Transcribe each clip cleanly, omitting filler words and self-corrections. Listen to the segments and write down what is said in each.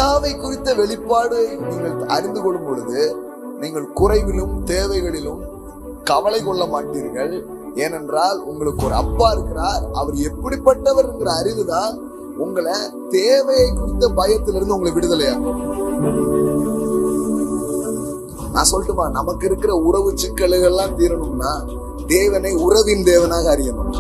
பிதாவை குறித்த வெளிப்பாடு நீங்கள் அறிந்து கொள்ளும் பொழுது நீங்கள் குறைவிலும் தேவைகளிலும் கவலை கொள்ள மாட்டீர்கள். ஏனென்றால் உங்களுக்கு ஒரு அப்பா இருக்கிறார். அவர் எப்படிப்பட்டவர் என்கிற அறிவுதான் உங்களை தேவையை குறித்த பயத்திலிருந்து உங்களை விடுதலையாகும். நான் சொல்லட்டுமா, நமக்கு இருக்கிற உறவு சிக்கல்கள் எல்லாம் தீரணும்னா தேவனை உறவின் தேவனாக அறியணும்.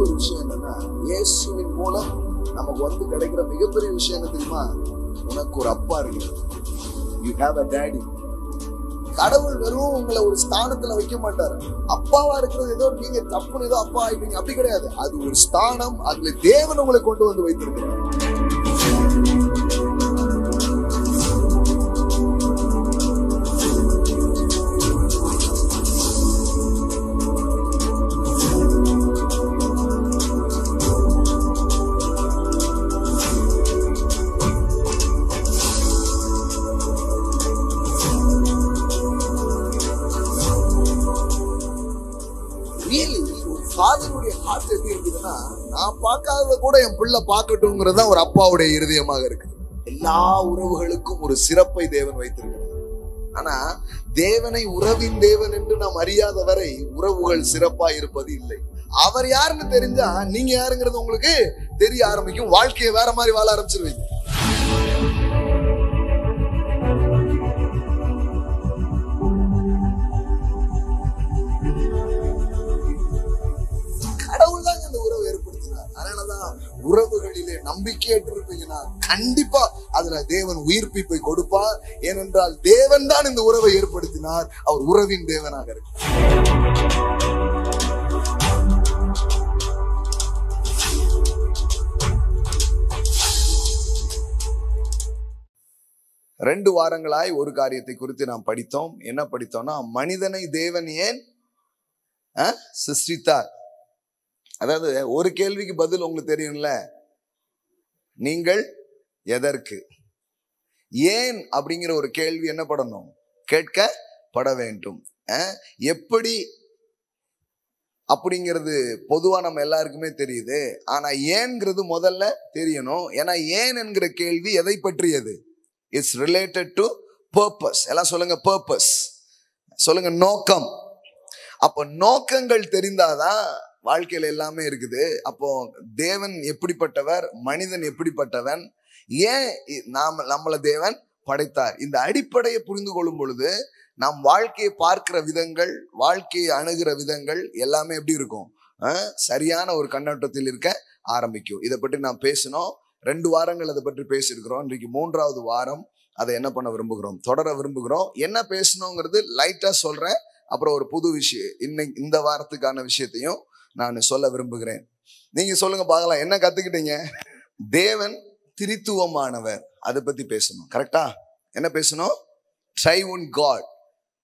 ஒரு விஷயம் என்னன்னா, இயேசுவின் மூலம் நமக்கு வந்து கிடைக்கிற மிகப்பெரிய விஷயம் என்ன தெரியுமா? உனக்கு ஒரு அப்பா இருக்கு. You have a daddy. கடவுள் வெறும் உங்களை ஒரு ஸ்தானத்துல வைக்க மாட்டாரு. அப்பாவா இருக்கிறது ஏதோ நீங்க தப்புன்னு ஏதோ அப்பா ஆயிட்டீங்க அப்படி கிடையாது. அது ஒரு ஸ்தானம். அதுல தேவன் உங்களை கொண்டு வந்து வைத்திருக்கிறார். ஃபாதருடைய ஹார்ட் எப்படி இருக்குதுன்னா, நான் பார்க்காதத கூட என் பிள்ளை பார்க்கட்டும்ங்கிறது தான் ஒரு அப்பாவுடைய இருதயமாக இருக்கு. எல்லா உறவுகளுக்கும் ஒரு சிறப்பை தேவன் வைத்திருக்கிறார். ஆனா தேவனை உறவின் தேவன் என்று நாம் அறியாத வரை உறவுகள் சிறப்பா இருப்பது இல்லை. அவர் யாருன்னு தெரிஞ்சா நீங்க யாருங்கிறது உங்களுக்கு தெரிய ஆரம்பிக்கும். வாழ்க்கையை வேற மாதிரி வாழ ஆரம்பிச்சிருவீங்க. கடவுள் தான் அந்த உறவை ஏற்படுத்தினார். அதனாலதான் உறவுகளிலே நம்பிக்கையற்று இருப்பீங்கன்னா கண்டிப்பா அதுல தேவன் உயிர்ப்பிப்பை கொடுப்பார். ஏனென்றால் தேவன் தான் இந்த உறவை ஏற்படுத்தினார். அவர் உறவின் தேவனாக இருக்கிறார். ரெண்டு வாரங்களாய் ஒரு காரியத்தை குறித்து நாம் படித்தோம். என்ன படித்தோம்னா, மனிதனை தேவன் ஏன் சிருஷ்டித்தார். அதாவது ஒரு கேள்விக்கு பதில் உங்களுக்கு தெரியும்ல, நீங்கள் எதற்கு, ஏன் அப்படிங்கிற ஒரு கேள்வி என்ன படணும், கேட்கப்பட வேண்டும். எப்படி அப்படிங்கிறது பொதுவா நம்ம எல்லாருக்குமே தெரியுது. ஆனா ஏன்ங்கிறது முதல்ல தெரியணும். ஏன்னா ஏன் என்கிற கேள்வி எதை பற்றியது? It's related to purpose. எல்லாம் சொல்லுங்க, பர்பஸ் சொல்லுங்க, நோக்கம். அப்போ நோக்கங்கள் தெரிந்தாதான் வாழ்க்கையில எல்லாமே இருக்குது. அப்போ தேவன் எப்படிப்பட்டவர், மனிதன் எப்படிப்பட்டவன், ஏன் நம்மள தேவன் படைத்தார், இந்த அடிப்படையை புரிந்து கொள்ளும் பொழுது நாம் வாழ்க்கையை பார்க்கிற விதங்கள், வாழ்க்கையை அணுகிற விதங்கள் எல்லாமே எப்படி இருக்கும், சரியான ஒரு கண்ணோட்டத்தில் இருக்க ஆரம்பிக்கும். இதை பற்றி நாம் பேசணும். 2 வாரங்கள் அதை பற்றி பேசியிருக்கிறோம். இன்றைக்கு 3வது வாரம். அதை என்ன பண்ண விரும்புகிறோம், தொடர விரும்புகிறோம். என்ன பேசணுங்கிறது லைட்டா சொல்றேன். அப்புறம் ஒரு புது விஷயம் இன்னைக்கு இந்த வாரத்துக்கான விஷயத்தையும் நான் சொல்ல விரும்புகிறேன். நீங்க சொல்லுங்க பார்க்கலாம், என்ன கத்துக்கிட்டீங்க? தேவன் திரித்துவமானவர், அதை பத்தி பேசணும். கரெக்டா? என்ன பேசணும்? ட்ரையூன் காட்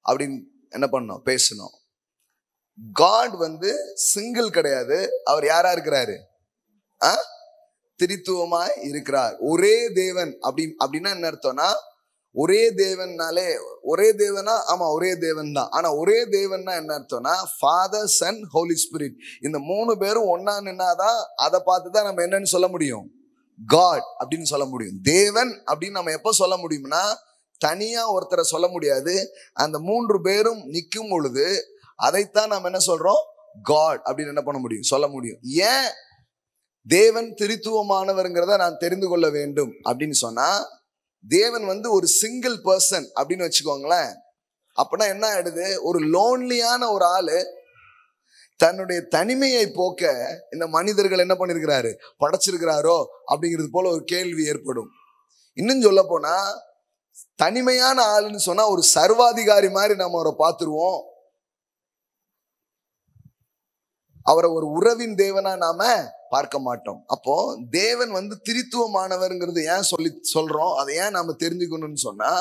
அப்படின்னு என்ன பண்ணணும், பேசணும். காட் வந்து சிங்கிள் கிடையாது. அவர் யாரா இருக்கிறாரு? திரித்துவமாய் இருக்கிறார். ஒரே தேவன் அப்படின்னா என்ன அர்த்தம்னா, ஒரே தேவன்னாலே, ஒரே தேவனா, ஆமா ஒரே தேவன் தான். ஆனா ஒரே தேவன்னா என்ன அர்த்தம்னா, ஃபாதர், சன், ஹோலி ஸ்பிரிட். இந்த 3 பேரும் ஒன்னா நின்னாதான் அதை பார்த்துதான் நம்ம என்னன்னு சொல்ல முடியும், காட் அப்படின்னு சொல்ல முடியும். தேவன் அப்படின்னு நம்ம எப்ப சொல்ல முடியும்னா, தனியா ஒருத்தரை சொல்ல முடியாது. அந்த 3 பேரும் நிற்கும் பொழுது அதைத்தான் நம்ம என்ன சொல்றோம், காட் அப்படின்னு என்ன பண்ண முடியும், சொல்ல முடியும். ஏன் தேவன் திரித்துவமானவர்ங்கிறத நான் தெரிந்து கொள்ள வேண்டும் அப்படின்னு சொன்னா, தேவன் வந்து ஒரு சிங்கிள் பர்சன் அப்படின்னு வச்சுக்கோங்களேன். அப்படின்னா என்ன ஆயிடுது, ஒரு லோன்லியான ஒரு ஆளு தன்னுடைய தனிமையை போக்க இந்த மனிதர்கள் என்ன பண்ணிருக்கிறாரு, படைச்சிருக்கிறாரோ அப்படிங்கிறது போல ஒரு கேள்வி ஏற்படும். இன்னும் சொல்ல போனா, தனிமையான ஆளுன்னு சொன்னா ஒரு சர்வாதிகாரி மாதிரி நம்ம அவரை பார்த்துருவோம். அவரை ஒரு உறவின் தேவனா நாம பார்க்க மாட்டோம். அப்போ தேவன் வந்து திரித்துவமானவர்ங்கிறது ஏன் சொல்றோம், அதை ஏன் நாம தெரிஞ்சுக்கணும்னு சொன்னா,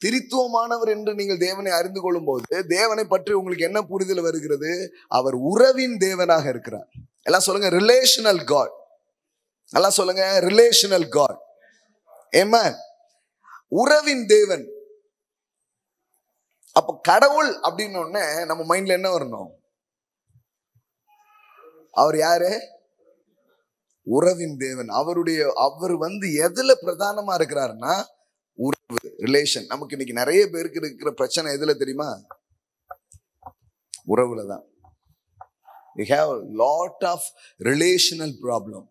திரித்துவமானவர் என்று நீங்கள் தேவனை அறிந்து கொள்ளும் போது தேவனை பற்றி உங்களுக்கு என்ன புரிதல் வருகிறது, அவர் உறவின் தேவனாக இருக்கிறார். எல்லாம் சொல்லுங்க, ரிலேஷனல் காட். எல்லாம் சொல்லுங்க, ரிலேஷனல் காட். ஆமென். உறவின் தேவன். அப்ப கடவுள் அப்படின்னு ஒண்ணு நம்ம மைண்ட்ல என்ன வரணும், அவர் யாரு? உறவின் தேவன். அவர் எதுல பிரதானமா இருக்கிறாருன்னா உறவு, ரிலேஷன். நமக்கு இன்னைக்கு நிறைய பேருக்கு இருக்கிற பிரச்சனை எதுல தெரியுமா? உறவுலதான். We have a lot of relational problem.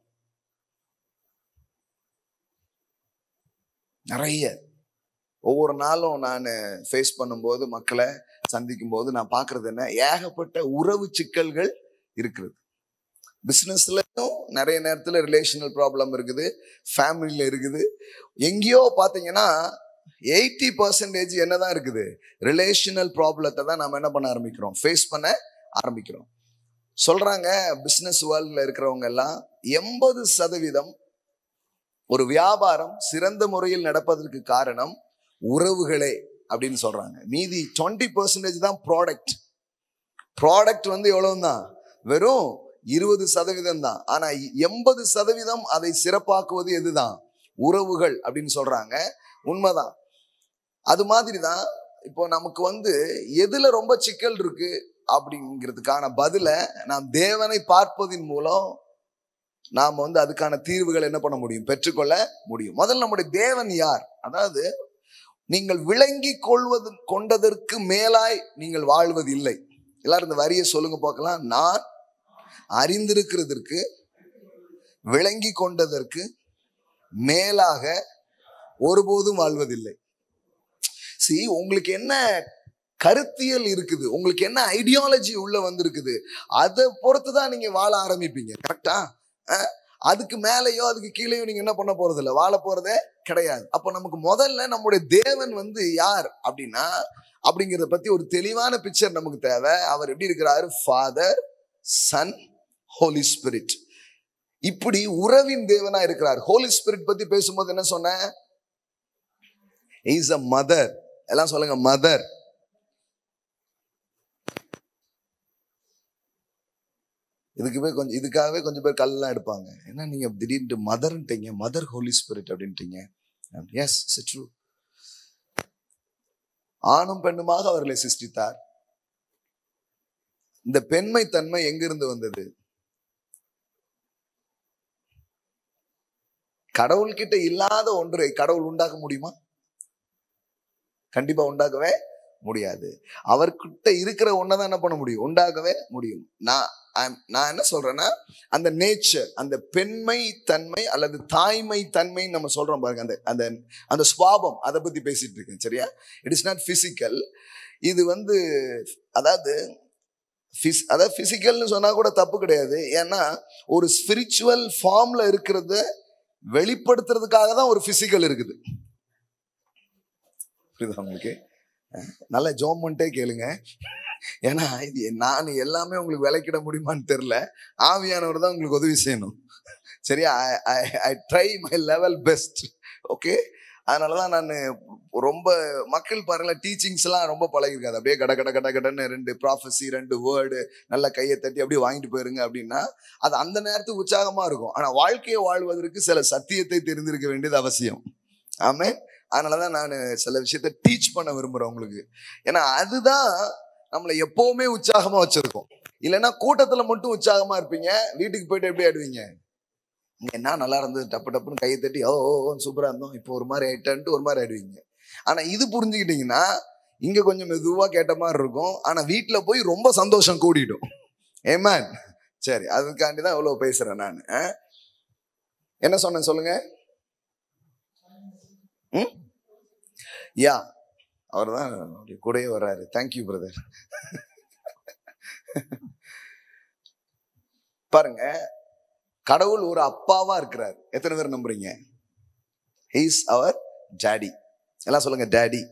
நிறைய. ஒவ்வொரு நாளும் நான் ஃபேஸ் பண்ணும்போது, மக்களை சந்திக்கும் போது நான் பார்க்கறது என்ன, ஏகப்பட்ட உறவு சிக்கல்கள் இருக்கிறது. பிசினஸ்லயும் நிறைய நேரத்துல ரிலேஷனல் ப்ராப்ளம் இருக்குது, ஃபேமிலியில இருக்குது. எங்கேயோ பார்த்தீங்கன்னா 80% என்னதான் இருக்குது? ரிலேஷனல் ப்ராப்ளத்தை தான் நம்ம என்ன பண்ண ஆரம்பிக்கிறோம்? ஃபேஸ் பண்ண ஆரம்பிக்கிறோம். சொல்றாங்க பிசினஸ் வேர்ல்ட்ல இருக்கிறவங்க எல்லாம் 80% ஒரு வியாபாரம் சிறந்த முறையில் நடப்பதற்கு காரணம் உறவுகளே அப்படின்னு சொல்றாங்க. மீதி 20% தான் ப்ராடக்ட். ப்ராடக்ட் எவ்வளவுதான்? வெறும் 20% தான். ஆனா 80% அதை சிறப்பாக்குவது எதுதான்? உறவுகள் அப்படின்னு சொல்றாங்க. உண்மைதான். அது மாதிரிதான் இப்போ நமக்கு எதுல ரொம்ப சிக்கல் இருக்கு அப்படிங்கிறதுக்கான பதில நாம் தேவனை பார்ப்பதின் மூலம் நாம் அதுக்கான தீர்வுகள் என்ன பண்ண முடியும்? பெற்றுக்கொள்ள முடியும். முதல்ல நம்முடைய தேவன் யார்? அதாவது நீங்கள் விளங்கி கொண்டதற்கு மேலாய் நீங்கள் வாழ்வது இல்லை. எல்லாரும் இந்த வரியை சொல்லுங்க பார்க்கலாம். நான் அறிந்திருக்கிறதற்கு, விளங்கி கொண்டதற்கு மேலாக ஒருபோதும் வாழ்வதில்லை. உங்களுக்கு என்ன கருத்தியல் இருக்குது, உங்களுக்கு என்ன ஐடியாலஜி உள்ள வந்திருக்குது, அதை பொறுத்துதான் நீங்க வாழ ஆரம்பிப்பீங்க. கரெக்டா? அதுக்கு மேலேயோ அதுக்கு கீழேயோ நீங்க என்ன பண்ண போறது இல்லை, வாழ போறதே கிடையாது. அப்ப நமக்கு முதல்ல நம்முடைய தேவன் யார் அப்படின்னா அப்படிங்கிறத பத்தி ஒரு தெளிவான பிக்சர் நமக்கு தேவை. அவர் எப்படி இருக்கிறாரு? Father, son, holy spirit. இப்படி உறவின் தேவனா இருக்கிறார். ஹோலி ஸ்பிரிட் பத்தி பேசும்போது என்ன சொன்ன? Is a mother. எல்லாம் சொல்லுங்க, மதர். இதுக்காகவே கொஞ்சம் பேர் கல்லாம் எடுப்பாங்க. என்ன நீங்க திடீர்னு மதர்ன்ட்டீங்க, மதர் ஹோலி ஸ்பிரிட் அப்படின்ட்டீங்க. Yes, it's true. ஆணும் பெண்ணுமாக அவர்களை சிருஷ்டித்தார். இந்த பெண்மை தன்மை எங்கிருந்து வந்தது? கடவுள்கிட்ட இல்லாத ஒன்றை கடவுள் உண்டாக்க முடியுமா? கண்டிப்பா உண்டாக்கவே முடியாது. அவர்கிட்ட இருக்கிற ஒன்னதான் என்ன பண்ண முடியும்? உண்டாக்கவே முடியும். நான் என்ன சொல்றேன்னா, அந்த நேச்சர், அந்த பெண்மை தன்மை அல்லது தாய்மை தன்மை நம்ம சொல்றோம் பாருங்க, அந்த அந்த சுவாபம், அதை பத்தி பேசிட்டு இருக்கேன். சரியா? It is not physical. இது அதாவது பிசிக்கல்னு சொன்னா கூட தப்பு கிடையாது. ஏன்னா ஒரு ஸ்பிரிச்சுவல் ஃபார்ம்ல இருக்கிறத வெளிப்படுத்துறதுக்காக தான் ஒரு பிசிக்கல் இருக்குது. புரியுதா உங்களுக்கு? நல்ல ஜோமெண்ட்டே கேளுங்க. ஏன்னா நான் எல்லாமே உங்களுக்கு விளக்கிட முடியுமான்னு தெரியல. ஆவியானவர் தான் உங்களுக்கு உதவி செய்யணும். சரியா? I try my level best. Okay? அதனாலதான் நான் ரொம்ப மக்கள் பாருங்களேன், டீச்சிங்ஸ் எல்லாம் ரொம்ப பழகிருக்காது. அப்படியே கடன்னு 2 ப்ராஃபஸி, 2 வேர்டு நல்ல கையை தட்டி அப்படியே வாங்கிட்டு போயிருங்க அப்படின்னா அது அந்த நேரத்துக்கு உற்சாகமா இருக்கும். ஆனா வாழ்க்கையை வாழ்வதற்கு சில சத்தியத்தை தெரிந்திருக்க வேண்டியது அவசியம். ஆமென். அதனாலதான் நான் சில விஷயத்த டீச் பண்ண விரும்புறேன் உங்களுக்கு. ஏன்னா அதுதான் நம்மளை எப்பவுமே உற்சாகமா வச்சிருக்கோம். இல்லைன்னா கூட்டத்துல மட்டும் உற்சாகமா இருப்பீங்க, வீட்டுக்கு போயிட்டு எப்படி ஆயிடுவீங்க? இங்க என்ன நல்லா இருந்தது, டப்பு டப்புன்னு கையை தட்டி ஓ சூப்பரா இருந்தோம், இப்போ ஒரு மாதிரி ஆயிட்டான்ட்டு ஒரு மாதிரி ஆயிடுவீங்க. ஆனா இது புரிஞ்சுக்கிட்டீங்கன்னா இங்க கொஞ்சம் மெதுவா கேட்ட மாதிரி இருக்கும், ஆனா வீட்டுல போய் ரொம்ப சந்தோஷம் கூடிடும். ஏமேன். சரி, அதுக்காண்டிதான் இவ்வளவு பேசுறேன் நான். என்ன சொன்னேன் சொல்லுங்க? யா, அவர் தான் கூடயே வர்றாரு. Thank you brother. பாருங்க, கடவுள் ஒரு அப்பாவா இருக்கிறார். எத்தனை பேர் நம்புறீங்க? He is our daddy. எல்லாம் சொல்லுங்க, டாடி.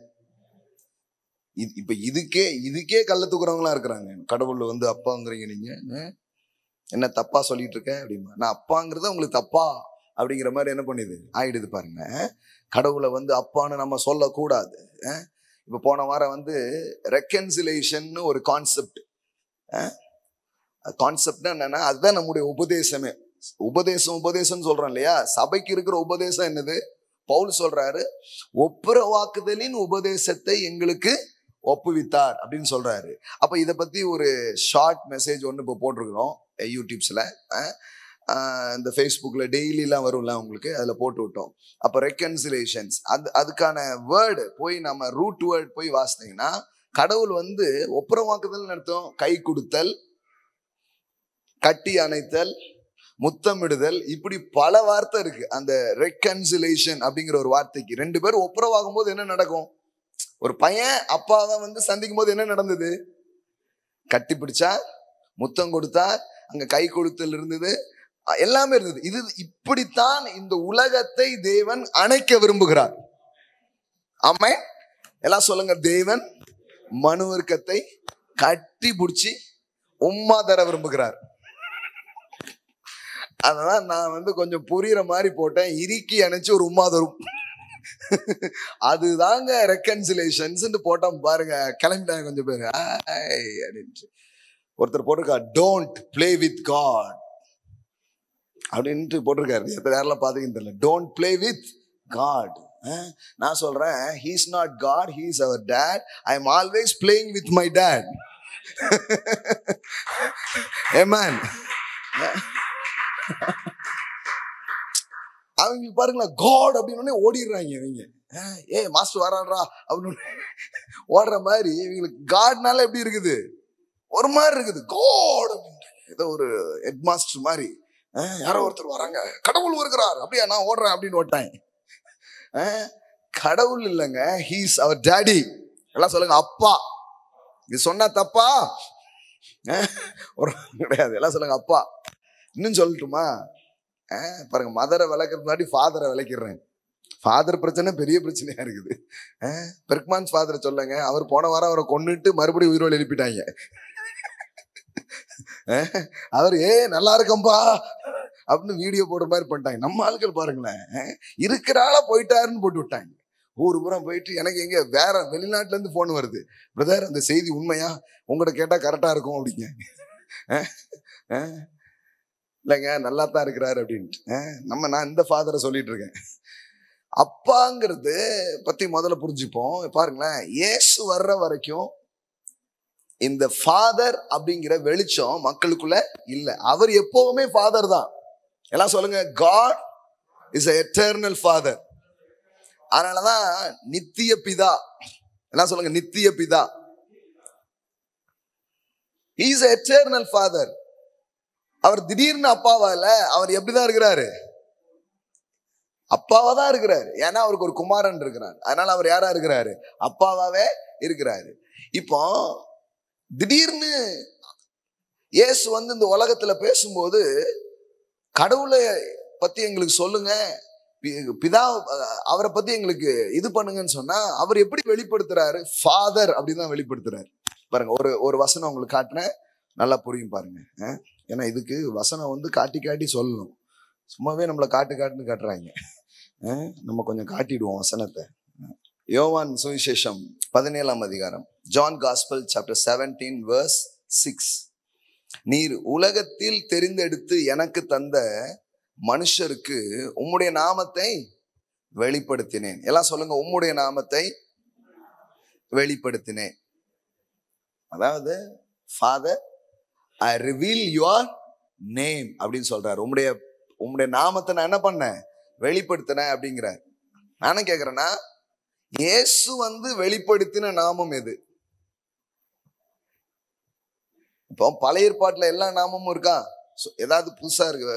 இப்ப இதுக்கே கள்ள தூக்குறவங்களா இருக்கிறாங்க. கடவுள் அப்பாங்கிறீங்க, நீங்க என்ன தப்பா சொல்லிட்டு இருக்க அப்படிமா. நான் அப்பாங்கிறத உங்களுக்கு தப்பா அப்படிங்கிற மாதிரி என்ன பண்ணிது ஆயிடுது பாருங்க. கடவுளை அப்பான்னு நம்ம சொல்லக்கூடாது. இப்ப போன வாரம் ரெக்கன்சிலேஷன் ஒரு கான்செப்ட். கான்செப்ட்னா என்னன்னா, அதுதான் நம்முடைய உபதேசமே. உபதேசம் சொல்றோம் இல்லையா? சபைக்கு இருக்கிற உபதேசம் என்னது? பவுல் சொல்றாரு, ஒப்புரவாக்குதலின் உபதேசத்தை எங்களுக்கு ஒப்புவித்தார் அப்படின்னு சொல்றாரு. அப்ப இதை பத்தி ஒரு ஷார்ட் மெசேஜ் ஒன்று இப்போ போட்டிருக்கிறோம் யூடியூப்ஸ்ல. இந்த ஃபேஸ்புக்ல டெய்லிலாம் வரும்ல உங்களுக்கு, அதுல போட்டு விட்டோம். அப்ப ரெக்கன்சிலேஷன்ஸ் அதுக்கான வேர்டு போய் நம்ம ரூட் வேர்ட் போய் வாசித்தீங்கன்னா, கடவுள் வந்து ஒப்புரவாக்குதல் அர்த்தம் கை கொடுத்தல், கட்டி அணைத்தல், முத்தமிடுதல், இப்படி பல வார்த்தை இருக்கு அந்த ரெக்கன்சிலேஷன் அப்படிங்கிற ஒரு வார்த்தைக்கு. ரெண்டு பேரும் ஒப்புரவாகும் போது என்ன நடக்கும்? ஒரு பையன் அப்பாவை வந்து சந்திக்கும் போது என்ன நடந்தது? கட்டி பிடிச்சா, முத்தம் கொடுத்தா, அங்க கை கொடுத்தல் இருந்தது, எல்லாமே இருந்தது. இது இப்படித்தான் இந்த உலகத்தை தேவன் அணைக்க விரும்புகிறார். ஆமென். எல்லாம் சொல்லுங்க, தேவன் மனு வர்க்கத்தை கட்டி பிடிச்சி உம்மா தர விரும்புகிறார். அதனால நான் வந்து கொஞ்சம் புரியுற மாதிரி போட்டேன், இறுக்கி அணைச்சு ஒரு உம்மா தரும். அதுதாங்க ரெக்கன்சிலேஷன்ஸ் போட்டோம் பாருங்க. கிளம்பிட்டாங்க கொஞ்சம் பேரு அப்படின்ட்டு. ஒருத்தர் போட்டிருக்கா, டோன்ட் பிளே வித் காட் அப்படின்ட்டு போட்டிருக்காரு. எத்தனை யாரெல்லாம் பாத்தீங்கன்னு தெரியல. Don't play with God. நான் சொல்றேன், he is not God, he is our dad. I am always playing with my dad. Amen. அவங்க பாருங்களா, காட் அப்படின்னு ஓடிடுறாங்க இவங்க. மாஸ்டர் வரான்றா அப்படின்னு ஓடுற மாதிரி இவங்களுக்கு காட்னால எப்படி இருக்குது? ஒரு மாதிரி இருக்குது. காட் அப்படின்ட்டு ஏதோ ஒரு ஹெட் மாஸ்டர் மாதிரி. யாரோ ஒருத்தர் வராங்க, கடவுள் வருகிறார், அப்படியா நான் ஓடுறேன் அப்படின்னு ஓட்டேன். கடவுள் இல்லைங்க, he is our daddy. எல்லாம் சொல்லுங்க, அப்பா. இது சொன்னா தப்பா? ஒரு கிடையாது. எல்லாம் சொல்லுங்க, அப்பா. இன்னும் சொல்லட்டுமா? பாருங்க, மதரை விளக்குறது முன்னாடி ஃபாதரை விளக்கிடுறேன். ஃபாதர் பிரச்சனை பெரிய பிரச்சனையா இருக்குது. பெர்க்மான்ஸ் ஃபாதரை சொல்லுங்க, அவர் போன வாரம் அவரை கொன்னுட்டு மறுபடியும் உயிரோடு எழுப்பிட்டாங்க. அவர் நல்லா இருக்கம்பா அப்படின்னு வீடியோ போடுற மாதிரி பண்ணிட்டாங்க. நம்ம ஆட்கள் பாருங்களேன், இருக்கிற ஆளா போயிட்டாருன்னு போட்டு விட்டாங்க. ஊர் புறம் போயிட்டு எனக்கு எங்க வேற வெளிநாட்டுல இருந்து போன் வருது, பிரதர் அந்த செய்தி உண்மையா, உங்கள்கிட்ட கேட்டா கரெக்டா இருக்கும் அப்படிங்க. இல்லைங்க நல்லா தான் இருக்கிறாரு அப்படின்ட்டு. நான் இந்த ஃபாதரை சொல்லிட்டு இருக்கேன். அப்பாங்கிறது பத்தி முதல்ல புரிஞ்சுப்போம். பாருங்களேன், இயேசு வர்ற வரைக்கும் இந்த ஃபாதர் அப்படிங்கிற வெளிச்சம் மக்களுக்குள்ள இல்ல. அவர் எப்பவுமே ஃபாதர் தான். எல்லாம் சொல்லுங்க, God is an eternal father. அதனாலதான் நித்திய பிதா. எல்லாம் சொல்லுங்க, நித்திய பிதா. He is an eternal father. அவர் திடீர்னு அப்பாவா இல்ல, அவர் எப்படிதான் இருக்கிறாரு? அப்பாவா தான் இருக்கிறாரு. ஏன்னா அவருக்கு ஒரு குமாரன் இருக்கிறார். அதனால அவர் யாரா இருக்கிறாரு? அப்பாவாவே இருக்கிறாரு. இப்போ திடீர்னு இயேசு வந்து இந்த உலகத்துல பேசும்போது, கடவுளை பத்தி எங்களுக்கு சொல்லுங்க, பிதா அவரை பத்தி எங்களுக்கு இது பண்ணுங்கன்னு சொன்னா, அவர் எப்படி வெளிப்படுத்துறாரு? ஃபாதர் அப்படின்னு தான் வெளிப்படுத்துறாரு. பாருங்க, ஒரு வசனம் உங்களுக்கு காட்டுறேன், நல்லா புரியும் பாருங்க. ஏன்னா இதுக்கு வசனம் வந்து காட்டி காட்டி சொல்லணும். சும்மாவே நம்மளை காட்டுன்னு காட்டுறாங்க. நம்ம கொஞ்சம் காட்டிடுவோம் வசனத்தை. யோவான் சுவிசேஷம் 17ஆம் அதிகாரம், ஜான் காஸ்பல் சாப்டர் 17 verse 6. நீர் உலகத்தில் தெரிந்தெடுத்து எனக்கு தந்த மனுஷருக்கு உம்முடைய நாமத்தை வெளிப்படுத்தினேன். எல்லாம் சொல்லுங்க, உம்முடைய நாமத்தை வெளிப்படுத்தினேன். அதாவது father, I reveal your name அப்படின்னு சொல்றாரு. உம்முடைய நாமத்தை நான் என்ன பண்ணேன்? வெளிப்படுத்தினேன் அப்படிங்கிறார். நானும் கேட்கிறேன்னா, இயேசு வந்து வெளிப்படுத்தின நாமம் எது? இப்போ பழைய ஏற்பாட்டுல எல்லா நாமமும் இருக்கா? ஏதாவது புதுசா இருக்கு?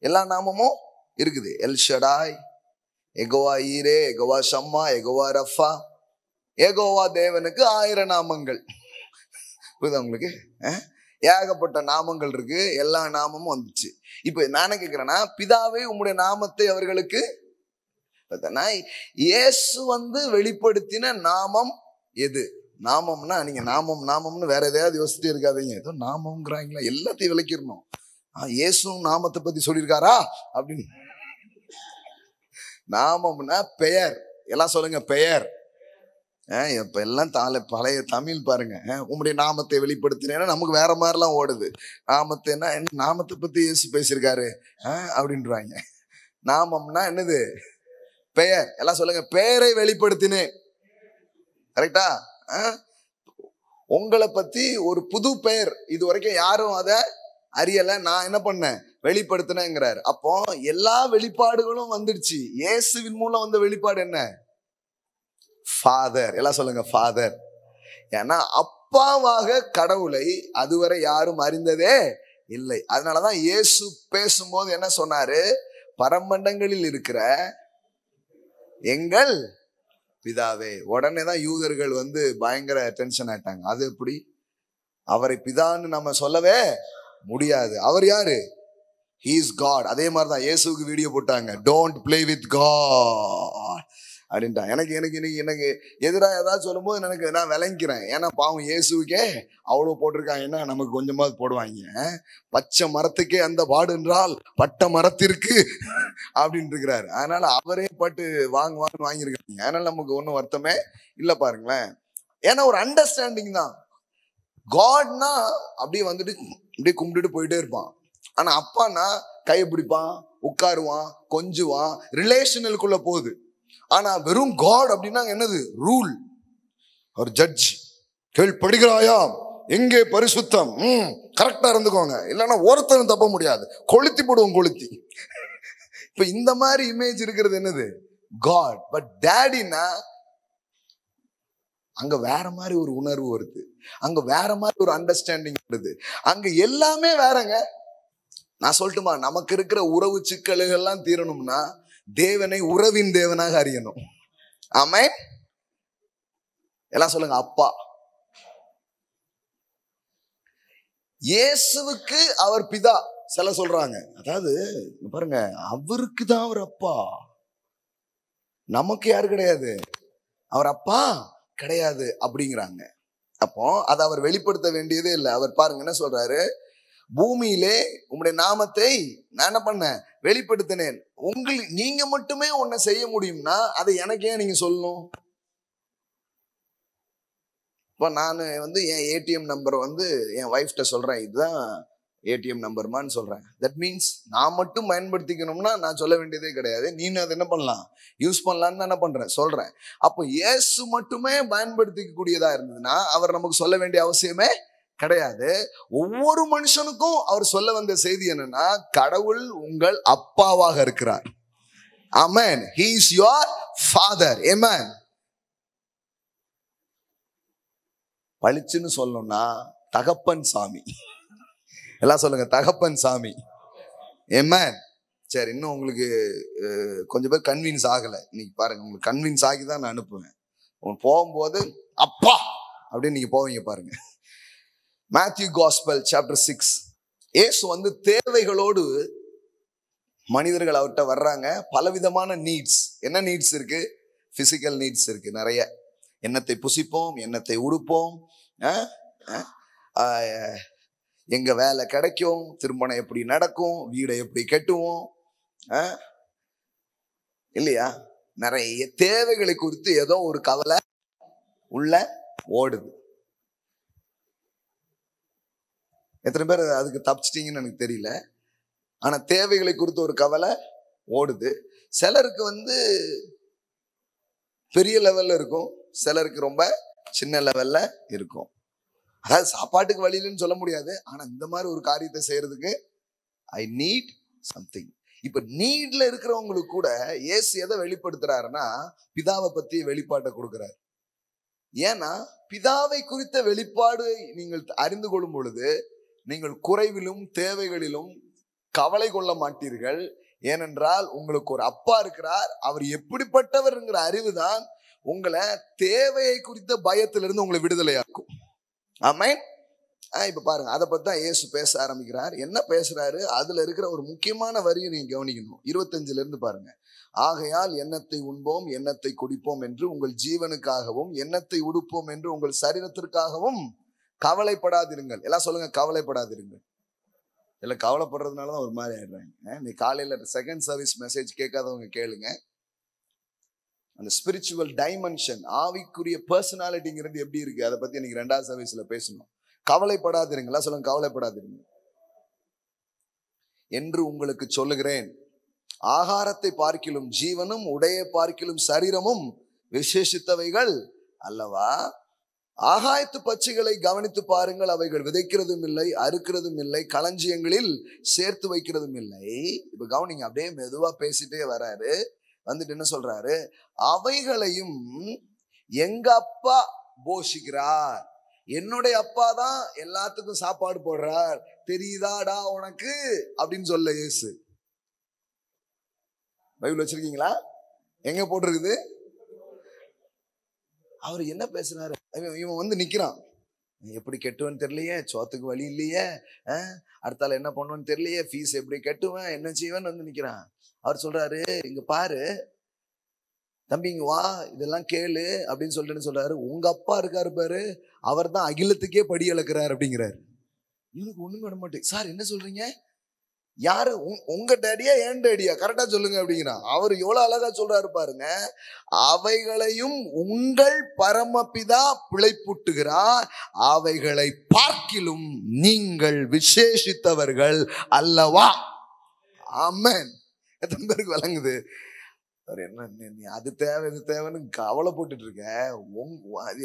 எல்லா நாமமும் இருக்குது. எல் ஷடாய், எகோவா ஈரே, எகோவா ஷம்மா, எகோவா ரஃபா. எகோவா தேவனுக்கு 1000 நாமங்கள். புரியுதா உங்களுக்கு? ஏகப்பட்ட நாமங்கள் இருக்கு. எல்லா நாமமும் வந்துச்சு. இப்ப நானே கேட்கிறேன்னா, பிதாவே உம்முடைய நாமத்தை அவர்களுக்கு, இயேசு வந்து வெளிப்படுத்தின நாமம் எது? நாமம்னா நீங்க நாமம்னு வேற எதையாவது யோசிச்சுட்டே இருக்காதீங்க. ஏதோ நாமம்ங்கிறாங்களா, எல்லாத்தையும் விளக்கிடணும். இயேசு நாமத்தை பத்தி சொல்லியிருக்காரா அப்படின்னு. நாமம்னா பெயர். எல்லாம் சொல்லுங்க, பெயர். இப்ப எல்லாம் பழைய தமிழ் பாருங்க. உம்முடைய நாமத்தை வெளிப்படுத்தினேன்னா நமக்கு வேற மாதிரிலாம் ஓடுது. நாமத்தைன்னா நாமத்தை பத்தி இயேசு பேசியிருக்காரு அப்படின்றாங்க. நாமம்னா என்னது? பெயர். எல்லாம் சொல்லுங்க, பெயரை வெளிப்படுத்தினேன். கரெக்டா? உங்களை பத்தி ஒரு புது பெயர் இது வரைக்கும் யாரும் அதை அறியல, நான் என்ன பண்ணேன், வெளிப்படுத்தினேங்கிறார். அப்போ எல்லா வெளிப்பாடுகளும் வந்துடுச்சு. இயேசுவின் மூலம் வந்த வெளிப்பாடு என்ன? ஃபாதர். எல்லாம் சொல்லுங்க, ஃபாதர். ஏன்னா அப்பாவாக கடவுளை அதுவரை யாரும் அறிந்ததே இல்லை. அதனாலதான் இயேசு பேசும்போது என்ன சொன்னாரு? பரமண்டங்களில் இருக்கிற எங்கள் பிதாவே. உடனே தான் யூதர்கள் பயங்கர டென்ஷன் ஆயிட்டாங்க. அது எப்படி அவரை பிதான்னு நம்ம சொல்லவே முடியாது, அவர் யாரு? He is God. அதே மாதிரிதான் இயேசுக்கு வீடியோ போட்டாங்க, டோன்ட் பிளே வித் காட் அப்படின்ட்டா. எனக்கு எதிராக ஏதாவது சொல்லும் போது நான் விளங்கிறேன். ஏன்னா பாவம் இயேசுக்கே அவ்வளவு போட்டிருக்காங்கன்னா நமக்கு கொஞ்சமாவது போடுவாங்க. பச்சை மரத்துக்கே அந்த பாடு என்றால் பட்ட மரத்திற்கு அப்படின்னு இருக்கிறாரு. அதனால அவரே பட்டு வாங்கியிருக்காங்க. அதனால நமக்கு ஒன்றும் வருத்தமே இல்லை பாருங்களேன். ஏன்னா ஒரு அண்டர்ஸ்டாண்டிங் தான். காட்னா அப்படியே அப்படியே கும்பிட்டுட்டு போயிட்டே இருப்பான். ஆனா அப்பானா கையை பிடிப்பான், உட்காருவான், கொஞ்சுவான், ரிலேஷனலுக்குள்ள போகுது. ஆனா வெறும் காட் அப்படின்னா என்னது? ரூல். ஒரு ஜட்ஜ். கேள்விப்படுகிறாயா, எங்கே பரிசுத்தம், கரெக்டா இருந்துக்கோங்க, இல்லைன்னா ஒருத்தரும் தப்ப முடியாது, கொளுத்தி போடுவோம் கொளுத்தி. இப்ப இந்த மாதிரி இமேஜ் இருக்கிறது என்னது? காட். பட் டேடினா அங்க வேற மாதிரி ஒரு உணர்வு வருது, அங்க வேற மாதிரி ஒரு அண்டர்ஸ்டாண்டிங் வருது, அங்க எல்லாமே வேறங்க. நான் சொல்லட்டுமா, நமக்கு இருக்கிற உறவு சிக்கல்கள்லாம் தீரணும்னா தேவனை உறவின் தேவனாக அறியணும். ஆமென். எல்லாம் சொல்லுங்க, அப்பா. இயேசுவுக்கு அவர் பிதா சில சொல்றாங்க. அதாவது பாருங்க, அவருக்கு தான் அவர் அப்பா, நமக்கு யாரு கிடையாது, அவர் அப்பா கிடையாது அப்படிங்கிறாங்க. அப்போ அதை அவர் வெளிப்படுத்த வேண்டியதே இல்லை. அவர் பாருங்க என்ன சொல்றாரு, பூமியிலே உங்களுடைய நாமத்தை நான் என்ன பண்ணேன், வெளிப்படுத்தினேன். நீங்க மட்டுமே ஒன்ன செய்ய முடியும்னா அதை எனக்கே நீங்க சொல்லணும். இப்போ நான் என் ஏடிஎம் நம்பர் என் ஒய்ஃப்ட சொல்றேன், இதுதான் ஏடிஎம் நம்பர்மான்னு சொல்றேன். தட் மீன்ஸ் நான் மட்டும் பயன்படுத்திக்கணும்னா நான் சொல்ல வேண்டியதே கிடையாது, நீனு அதை என்ன பண்ணலாம், யூஸ் பண்ணலான்னு என்ன பண்றேன், சொல்றேன். அப்போ இயேசு மட்டுமே பயன்படுத்திக்க கூடியதா இருந்ததுன்னா அவர் நமக்கு சொல்ல வேண்டிய அவசியமே கிடையாது. ஒவ்வொரு மனுஷனுக்கும் அவர் சொல்ல வந்த செய்தி என்னன்னா, கடவுள் உங்கள் அப்பாவாக இருக்கிறார். ஆமென். He is your father. Amen. பளிச்சுன்னு சொல்லணும்னா தகப்பன் சாமி. எல்லாம் சொல்லுங்க, தகப்பன் சாமி. Amen. சரி, இன்னும் உங்களுக்கு கொஞ்சம் பேர் கன்வின்ஸ் ஆகல. இன்னைக்கு பாருங்க, உங்களுக்கு கன்வின்ஸ் ஆகி தான் நான் அனுப்புவேன். போகும்போது அப்பா அப்படின்னு நீங்க போவீங்க பாருங்க. Matthew gospel chapter 6. இயேசு தேவைகளோடு மனிதர்கள் அவர்கிட்ட வர்றாங்க. பலவிதமான நீட்ஸ். என்ன நீட்ஸ் இருக்கு? பிசிக்கல் நீட்ஸ் இருக்கு நிறைய. எண்ணத்தை புசிப்போம், எண்ணத்தை உடுப்போம், எங்க வேலை கிடைக்கும், திருமணம் எப்படி நடக்கும், வீடை எப்படி கட்டுவோம், இல்லையா? நிறைய தேவைகளை குறித்து ஏதோ ஒரு கவலை உள்ள ஓடுது. எத்தனை பேர் அதுக்கு தப்பிச்சிட்டீங்கன்னு எனக்கு தெரியல. ஆனா தேவைகளை குறித்து ஒரு கவலை ஓடுது. சிலருக்கு பெரிய லெவல்ல இருக்கும், சிலருக்கு ரொம்ப சின்ன லெவல்ல இருக்கும். அதாவது சாப்பாட்டுக்கு வழியிலன்னு சொல்ல முடியாது, ஆனா இந்த மாதிரி ஒரு காரியத்தை செய்யறதுக்கு ஐ நீட் சம்திங். இப்ப நீட்ல இருக்கிறவங்களுக்கு கூட இயேசு எதை வெளிப்படுத்துறாருன்னா, பிதாவை பத்தி வெளிப்பாட்டை கொடுக்கிறார். ஏன்னா பிதாவை குறித்த வெளிப்பாடு நீங்கள் அறிந்து கொள்ளும் பொழுது நீங்கள் குறைவிலும் தேவைகளிலும் கவலை கொள்ள மாட்டீர்கள். ஏனென்றால் உங்களுக்கு ஒரு அப்பா இருக்கிறார். அவர் எப்படிப்பட்டவர்ங்கிற அறிவுதான் உங்களை தேவையை குறித்த பயத்திலிருந்து உங்களை விடுதலையாக்கும். ஆமென். இப்ப பாருங்க, அதை பத்தி தான் இயேசு பேச ஆரம்பிக்கிறார். என்ன பேசுறாரு? அதுல இருக்கிற ஒரு முக்கியமான வரியை நீங்க கவனிக்கணும். 25 இருந்து பாருங்க. ஆகையால் எண்ணத்தை உண்போம், எண்ணத்தை குடிப்போம் என்று உங்கள் ஜீவனுக்காகவும், எண்ணத்தை உடுப்போம் என்று உங்கள் சரீரத்திற்காகவும் கவலைப்படாதிருங்கள். எல்லாம் சொல்லுங்க, கவலைப்படாதிருங்கள். இல்ல கவலைப்படுறதுனாலதான் ஒரு மாதிரி ஆயிடுறாங்க. நீ காலையில செகண்ட் சர்வீஸ் மெசேஜ் கேட்காதவங்க கேளுங்க. அந்த ஸ்பிரிச்சுவல் டைமென்ஷன், ஆவிக்குரிய பர்சனாலிட்டிங்கிறது எப்படி இருக்கு, அதை பத்தி இன்னைக்கு 2வது சர்வீஸ்ல பேசணும். கவலைப்படாதிருங்களா சொல்லுங்க, கவலைப்படாதிருங்க என்று உங்களுக்கு சொல்லுகிறேன். ஆகாரத்தை பார்க்கிலும் ஜீவனும், உடையை பார்க்கிலும் சரீரமும் விசேஷித்தவைகள் அல்லவா? ஆகாயத்து பட்சிகளை கவனித்து பாருங்கள், அவைகள் விதைக்கிறதும் இல்லை, அறுக்கிறதும் இல்லை, களஞ்சியங்களில் சேர்த்து வைக்கிறதும் இல்லை. இப்ப கவனிங்க, அப்படியே மெதுவா பேசிட்டே வராரு. வந்துட்டு என்ன சொல்றாரு? அவைகளையும் எங்க அப்பா போஷிக்கிறார். என்னுடைய அப்பா தான் எல்லாத்துக்கும் சாப்பாடு போடுறார், தெரியுதாடா உனக்கு அப்படின்னு சொல்ல இயேசு. பைபிள் வச்சிருக்கீங்களா? எங்க போட்டிருக்குது? அவர் என்ன பேசுறாரு? இவன் வந்து நிக்கிறான். எப்படி கெட்டுவன்னு தெரியலையே, சோத்துக்கு வழி இல்லையே, அடுத்தால என்ன பண்ணுவேன்னு தெரியலையே, ஃபீஸ் எப்படி கட்டுவேன், என்ன செய்வேன்னு வந்து நிக்கிறான். அவர் சொல்றாரு, இங்க பாரு தம்பிங்க, வா இதெல்லாம் கேளு அப்படின்னு சொல்லிட்டு சொல்றாரு. உங்க அப்பா இருக்காரு பாரு, அவர் தான் அகிலத்துக்கே படி அளக்கிறார் அப்படிங்கிறாரு. இவனுக்கு ஒண்ணுமே விட மாட்டேன். சார் என்ன சொல்றீங்க? யாரு? உங்க டேடியா என் டேடியா? கரெக்டா சொல்லுங்க அப்படிங்கிறான். அவர் எவ்வளவு அழகா சொல்றாரு பாருங்க. அவைகளையும் உங்கள் பரமபிதா பிழைப்புட்டுகிறார், அவைகளை பார்க்கிலும் நீங்கள் விசேஷித்தவர்கள் அல்லவா? ஆமென். எத்தனை பேருக்கு விளங்குது? என்ன நீ அது தேவை இது தேவைன்னு கவலை போட்டுட்டு இருக்க,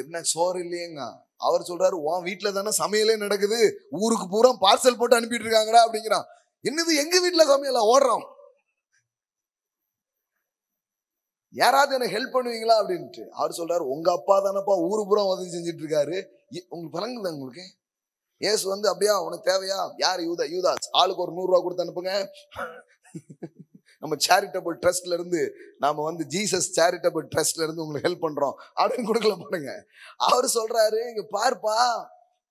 என்ன சோறு இல்லையேங்க. அவர் சொல்றாரு, உன் வீட்டுல தானே சமையலே நடக்குது, ஊருக்கு பூரா பார்சல் போட்டு அனுப்பிட்டு இருக்காங்கடா அப்படிங்கிறான். என்னது எங்க வீட்டுல சமையலா? ஓடுறோம். யாராவது எனக்கு ஹெல்ப் பண்ணுவீங்களா அப்படின்ட்டு. அவர் சொல்றாரு, உங்க அப்பா தானப்பா ஊரு பூரா உதவி செஞ்சுட்டு இருக்காரு. உங்களுக்கு விளங்குது? உங்களுக்கு ஏசு வந்து அப்படியா உனக்கு தேவையா? யார்? யூதாஸ். ஆளுக்கு ஒரு 100 ரூபா கொடுத்து அனுப்புங்க. நம்ம சேரிட்டபிள் ட்ரஸ்ட்ல இருந்து, நாம வந்து ஜீசஸ் சேரிட்டபிள் ட்ரஸ்ட்ல இருந்து உங்களுக்கு ஹெல்ப் பண்றோம் அப்படின்னு கொடுக்கல பாருங்க. அவர் சொல்றாரு, இங்க பார்ப்பா,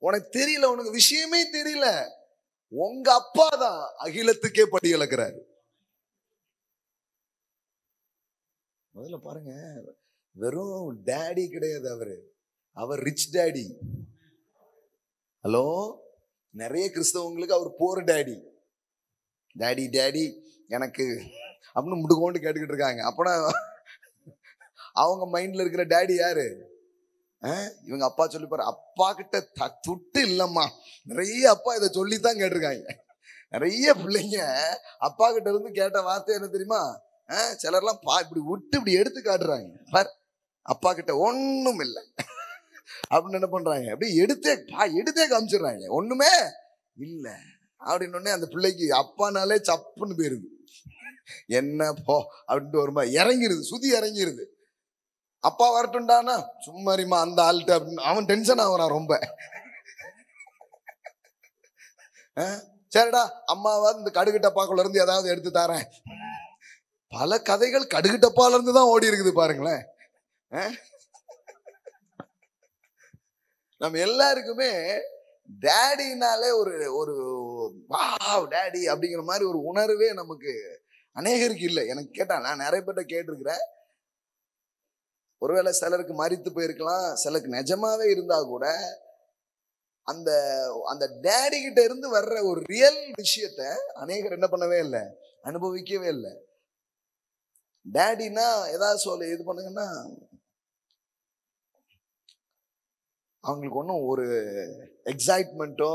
உனக்கு தெரியல, உனக்கு விஷயமே தெரியல, உங்க அப்பா தான் அகிலத்துக்கே படி அளக்கிறாரு. முதல்ல பாருங்க, வெறும் டேடி கிடையாது அவரு, அவர் ரிச் டேடி. ஹலோ, நிறைய கிறிஸ்தவங்களுக்கு அவர் போர் டேடி. டேடி டேடி எனக்கு அப்படின்னு முடுக்கோண்டு கேட்டுக்கிட்டு இருக்காங்க. அப்பனா அவங்க மைண்ட்ல இருக்கிற டேடி யாரு? இவங்க அப்பா சொல்லி பாரு. அப்பா கிட்ட துட்டு இல்லம்மா. நிறைய அப்பா இதை சொல்லித்தான் கேட்டிருக்காங்க. நிறைய பிள்ளைங்க அப்பா கிட்ட இருந்து கேட்ட வார்த்தை என்ன தெரியுமா? சிலர்லாம் இப்படி விட்டு இப்படி எடுத்து காட்டுறாங்க. பார், அப்பா கிட்ட ஒண்ணும் இல்லை அப்படின்னு என்ன பண்றாங்க, அப்படியே எடுத்தே காமிச்சிடுறாங்க, ஒண்ணுமே இல்லை அப்படின்னு. அந்த பிள்ளைக்கு அப்பானாலே சப்புன்னு போயிருது. என்ன போ அப்படின்ட்டு வருமா இறங்கிருது, சுதி இறங்கிருது. அப்பா வரட்டும்டானா சும்மாரிமா அந்த ஆள்கிட்ட அப்படின்னு அவன் டென்ஷன் ஆகுறான் ரொம்ப. சரிடா அம்மாவாது இந்த கடுகு டப்பாக்குள்ள இருந்து ஏதாவது எடுத்து தரேன். பல கதைகள் கடுகு டப்பால இருந்து தான் ஓடி இருக்குது பாருங்களேன். நம்ம எல்லாருக்குமே டேடினாலே ஒரு ஒரு வாவ் டேடி அப்படிங்கிற மாதிரி ஒரு உணர்வே நமக்கு அநேகருக்கு இல்லை. எனக்கு கேட்டா, நான் நிறைய பேர்ட்ட கேட்டிருக்கிறேன். ஒருவேளை சிலருக்கு மரித்து போயிருக்கலாம், சிலருக்கு நிஜமாவே இருந்தா கூட அந்த அந்த டேடி கிட்ட இருந்து வர்ற ஒரு ரியல் விஷயத்த அநேகர் என்ன பண்ணவே இல்லை, அனுபவிக்கவே இல்லை. டேடினா ஏதாவது இது பண்ணுங்கன்னா அவங்களுக்கு ஒன்றும் ஒரு எக்ஸைட்மெண்ட்டோ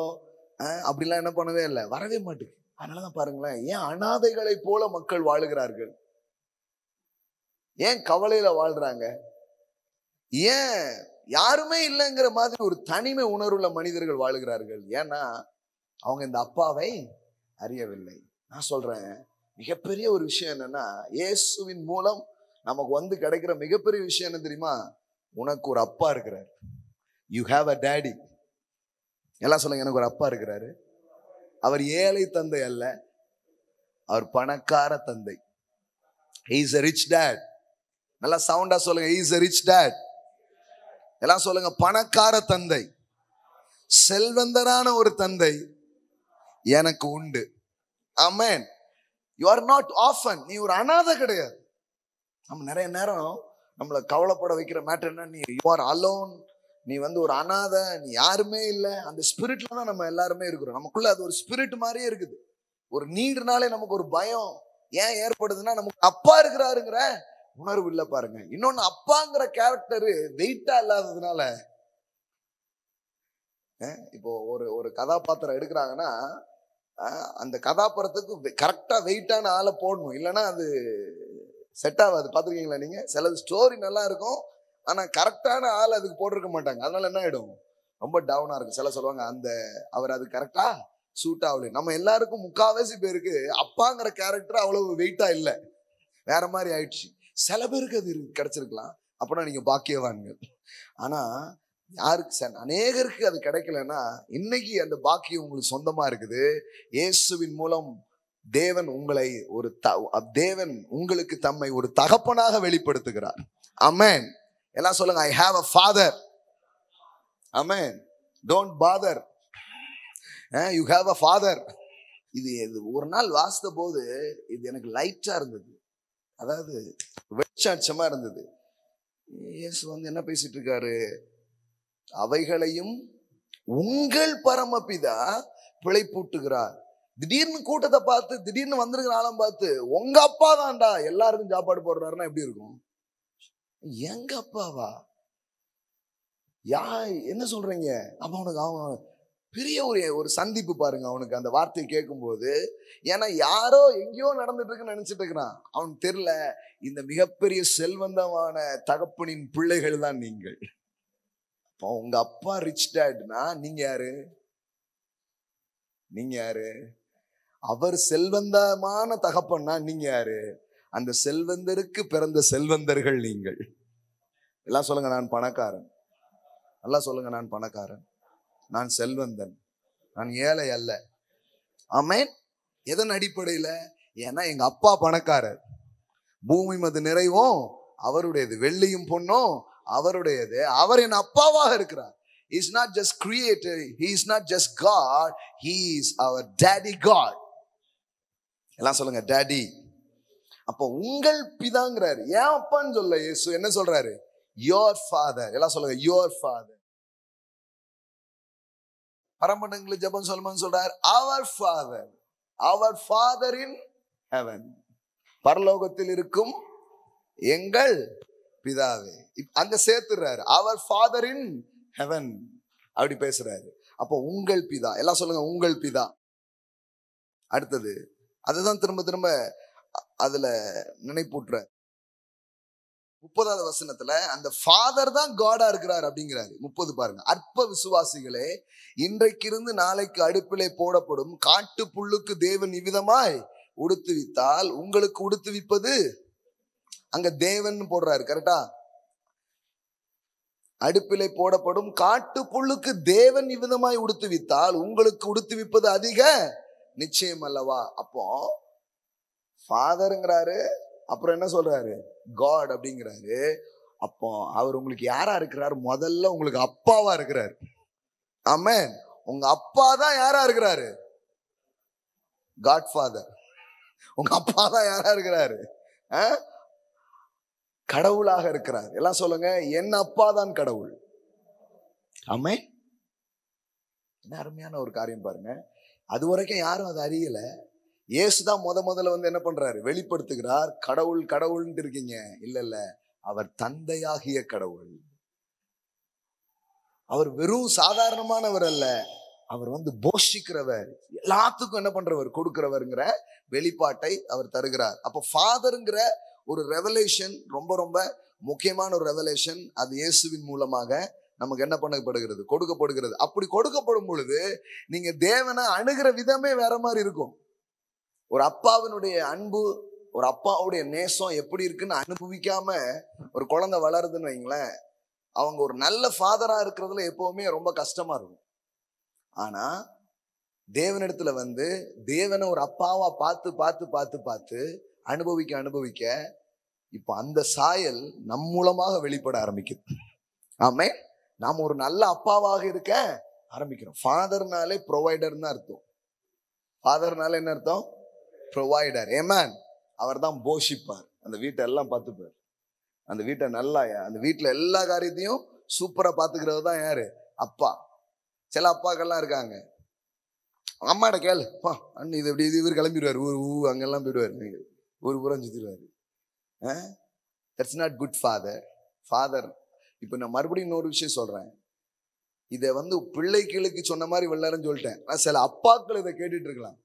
அப்படிலாம் என்ன பண்ணவே இல்லை, வரவே மாட்டேங்குது. அதனாலதான் பாருங்களேன், ஏன் அனாதைகளை போல மக்கள் வாழுகிறார்கள்? ஏன் கவலையில வாழ்றாங்க? ஏன் யாருமே இல்லைங்கிற மாதிரி ஒரு தனிமை உணர்வுள்ள மனிதர்கள் வாழுகிறார்கள்? ஏன்னா அவங்க இந்த அப்பாவை அறியவில்லை. நான் சொல்றேன், மிகப்பெரிய ஒரு விஷயம் என்னன்னா, இயேசுவின் மூலம் நமக்கு வந்து கிடைக்கிற மிகப்பெரிய விஷயம் என்ன தெரியுமா? உனக்கு ஒரு அப்பா இருக்கிறார். You have a daddy. எல்லாம் சொல்லுங்க, எனக்கு ஒரு அப்பா இருக்கிறாரு. அவர் ஏழை தந்தை அல்ல, அவர் பணக்கார தந்தை. He is a rich dad. நல்லா சவுண்டா சொல்லுங்க, he is a rich dad. எல்லாம் சொல்லுங்க, பணக்கார தந்தை, செல்வந்தரான ஒரு தந்தை எனக்கு உண்டு. ஆமென். You are not orphan. நீ ஒரு அனாதை கிடையாது. நம்ம நிறைய நேரம் நம்மளை கவலைப்பட வைக்கிற மேட்டர் என்ன, நீ you are alone, நீ வந்து ஒரு அனாதை, நீ யாருமே இல்லை. அந்த ஸ்பிரிட்ல தான் நம்ம எல்லாருமே இருக்கிறோம். நமக்குள்ள அது ஒரு ஸ்பிரிட் மாதிரியே இருக்குது. ஒரு நீடுனாலே நமக்கு ஒரு பயம் ஏன் ஏற்படுதுன்னா, நமக்கு அப்பா இருக்கிறாருங்கிற உணர்வு இல்லை பாருங்க. இன்னொன்னு, அப்பாங்கிற கேரக்டரு வெயிட்டா இல்லாததுனால. இப்போ ஒரு கதாபாத்திரம் எடுக்கிறாங்கன்னா அந்த கதாபாத்திரத்துக்கு கரெக்டா வெயிட்டான ஆளை போடணும், இல்லைன்னா அது செட் ஆகாது. பார்த்துருக்கீங்களா நீங்க? சிலது ஸ்டோரி நல்லா இருக்கும், ஆனா கரெக்டான ஆள் அதுக்கு போட்டிருக்க மாட்டாங்க. அதனால என்ன ஆயிடும், ரொம்ப டவுனா இருக்கும். சில சொல்லுவாங்க அவர் அது கரெக்டா சூட் ஆகல. நம்ம எல்லாருக்கும் முக்காவாசி பேருக்கு அப்பாங்கிற கேரக்டர் அவ்வளவு வெயிட்டா இல்ல, வேற மாதிரி ஆயிடுச்சு. சில பேருக்கு அது கிடைச்சிருக்கலாம், அப்படின்னா நீங்க பாக்கியவான்கள். ஆனா யாருக்கு அநேகருக்கு அது கிடைக்கலன்னா இன்னைக்கு அந்த பாக்கியம் உங்களுக்கு சொந்தமா இருக்குது. இயேசுவின் மூலம் தேவன் தேவன் உங்களுக்கு தம்மை ஒரு தகப்பனாக வெளிப்படுத்துகிறார். ஆமென். எல்லாம் சொல்லுங்க, I have a father. Amen. Don't bother. You have a father. இது ஒரு நாள் வாசித்த போது இது எனக்கு லைட்டா இருந்தது, அதாவது வெளிச்சாட்சமா இருந்தது. இயேசு என்ன பேசிட்டு இருக்காரு, அவைகளையும் உங்கள் பரமபிதா பிழைப்பூட்டுகிறார். திடீர்னு கூட்டத்தை பார்த்து, திடீர்னு வந்திருக்கிற ஆளம் பார்த்து, உங்க அப்பா தான்டா எல்லாருக்கும் சாப்பாடு போடுறாருன்னா எப்படி இருக்கும்? எங்க அப்பாவா, என்ன சொல்றீங்க? அப்ப அவனுக்கு அவன் பெரிய ஒரு சந்திப்பு பாருங்க அவனுக்கு அந்த வார்த்தையை கேட்கும் போது. ஏன்னா யாரோ எங்கேயோ நடந்துட்டு இருக்குன்னு நினைச்சிட்டு இருக்கிறான். அவனுக்கு தெரியல, இந்த மிகப்பெரிய செல்வந்தமான தகப்பனின் பிள்ளைகள் தான் நீங்கள். அப்போ உங்க அப்பா ரிச் டேட்னா நீங்க யாரு? நீங்க யாரு? அவர் செல்வந்தமான தகப்பன்னா நீங்க யாரு? அந்த செல்வந்தருக்கு பிறந்த செல்வந்தர்கள் நீங்கள். எல்லாம் சொல்லுங்க, நான் பணக்காரன். நல்லா சொல்லுங்க, நான் பணக்காரன், நான் செல்வந்தன், நான் ஏழை அல்ல. ஆமென். எதன் அடிப்படையில? ஏன்னா எங்க அப்பா பணக்காரர், பூமி மது நிறைவும் அவருடையது, வெள்ளியும் பொண்ணும் அவருடையது. அவர் என் அப்பாவாக இருக்கிறார். He is not just creator, he is not just God, he is our daddy God. எல்லாம் சொல்லுங்க, டாடி. அப்போ உங்கள் பிதாங்கிறாரு. ஏன் அப்பான்னு சொல்ல இயேசு என்ன சொல்றாரு? your father. எல்லாம் சொல்லுங்க, your father. பரமண்டங்களில் ஜெபம் சொல்லுமான்னு சொல்றார், our father, our father in heaven. பரலோகத்தில் இருக்கும் எங்கள் பிதாவே. அங்க சேர்த்துறாரு, our father in heaven அப்படி பேசுறாரு. அப்போ உங்கள் பிதா. எல்லாம் சொல்லுங்க, உங்கள் பிதா. அடுத்தது அதுதான் திரும்ப திரும்ப அதுல நினைப்பூட்டுற 30வது வசனத்துல அந்த ஃபாதர் தான் காடா இருக்கிறார் அப்படிங்கிறாரு. 30 பாருங்க. அற்ப விசுவாசிகளே, இன்றைக்கிருந்து நாளைக்கு அடுப்பிலே போடப்படும் காட்டு புல்லுக்கு தேவன் இவ்விதமாய் உடுத்துவித்தால் உங்களுக்கு உடுத்துவிப்பது, அங்க தேவன் போடுறாரு, கரெக்டா? அடுப்பிலே போடப்படும் காட்டு புல்லுக்கு தேவன் இவ்விதமாய் உடுத்துவித்தால் உங்களுக்கு உடுத்துவிப்பது அதிக நிச்சயம் அல்லவா? அப்போ ஃபாதருங்கிறாரு, அப்புறம் என்ன சொல்றாரு? காட் அப்படிங்கிறாரு. அப்போ அவர் உங்களுக்கு யாரா இருக்கிறார்? முதல்ல உங்களுக்கு அப்பாவா இருக்கிறார். ஆமென். உங்க அப்பா தான் யாரா இருக்கிறாரு? God father. உங்க அப்பா தான் யாரா இருக்கிறாரு? கடவுளாக இருக்கிறார். எல்லாம் சொல்லுங்க, என் அப்பா தான் கடவுள். ஆமென். என்ன அருமையான ஒரு காரியம் பாருங்க. அது வரைக்கும் யாரும் அதை அறியல. இயேசுதான் முதல்ல என்ன பண்றாரு? வெளிப்படுத்துகிறார். கடவுள் கடவுள்னு இருக்கீங்க. இல்ல, அவர் தந்தையாகிய கடவுள். அவர் வெறும் சாதாரணமானவர் அல்ல, அவர் போஷிக்கிறவர், எல்லாத்துக்கும் என்ன பண்றவர்? கொடுக்கிறவர்ங்கிற வெளிப்பாட்டை அவர் தருகிறார். அப்ப ஃபாதர்ங்கிற ஒரு ரெவலேஷன் ரொம்ப ரொம்ப முக்கியமான ஒரு ரெவலேஷன். அது இயேசுவின் மூலமாக நமக்கு என்ன பண்ணப்படுகிறது? கொடுக்கப்படுகிறது. அப்படி கொடுக்கப்படும் பொழுது நீங்க தேவனை அணுகிற விதமே வேற மாதிரி இருக்கும். ஒரு அப்பாவினுடைய அன்பு, ஒரு அப்பாவுடைய நேசம் எப்படி இருக்குன்னு அனுபவிக்காம ஒரு குழந்தை வளருதுன்னு வைங்களேன், அவங்க ஒரு நல்ல ஃபாதரா இருக்கிறதுல எப்பவுமே ரொம்ப கஷ்டமா இருக்கும். ஆனா தேவனிடத்துல தேவனை ஒரு அப்பாவா பார்த்து பார்த்து பார்த்து பார்த்து அனுபவிக்க அனுபவிக்க இப்ப அந்த சாயல் நம் மூலமாக வெளிப்பட ஆரம்பிக்குது. ஆமே. நாம் ஒரு நல்ல அப்பாவாக இருக்க ஆரம்பிக்கிறோம். ஃபாதர்னாலே ப்ரொவைடர் தான் அர்த்தம். ஃபாதர்னால என்ன அர்த்தம்? ப்ரொவைடர். ஏமேன். அவர் தான் போஷிப்பார், அந்த வீட்டை எல்லாம் பார்த்துப்பார், அந்த வீட்டை நல்லா, அந்த வீட்டுல எல்லா காரியத்தையும் சூப்பரா பாத்துக்கிறது தான் யாரு? அப்பா. சில அப்பாக்கள்லாம் இருக்காங்க, அம்மாட்ட கேளு இது இப்படி இவர் கிளம்பிடுவார், அங்கெல்லாம் போயிடுவார், ஊர் பூரா சுத்திடுவாரு. That's not good father. Father. இப்ப நான் மறுபடியும் இன்னொரு விஷயம் சொல்றேன். இதை பிள்ளைகளுக்கு சொன்ன மாதிரி வெள்ளாரன்னு சொல்லிட்டேன். சில அப்பாக்கள் இதை கேட்டுட்டு இருக்கலாம்.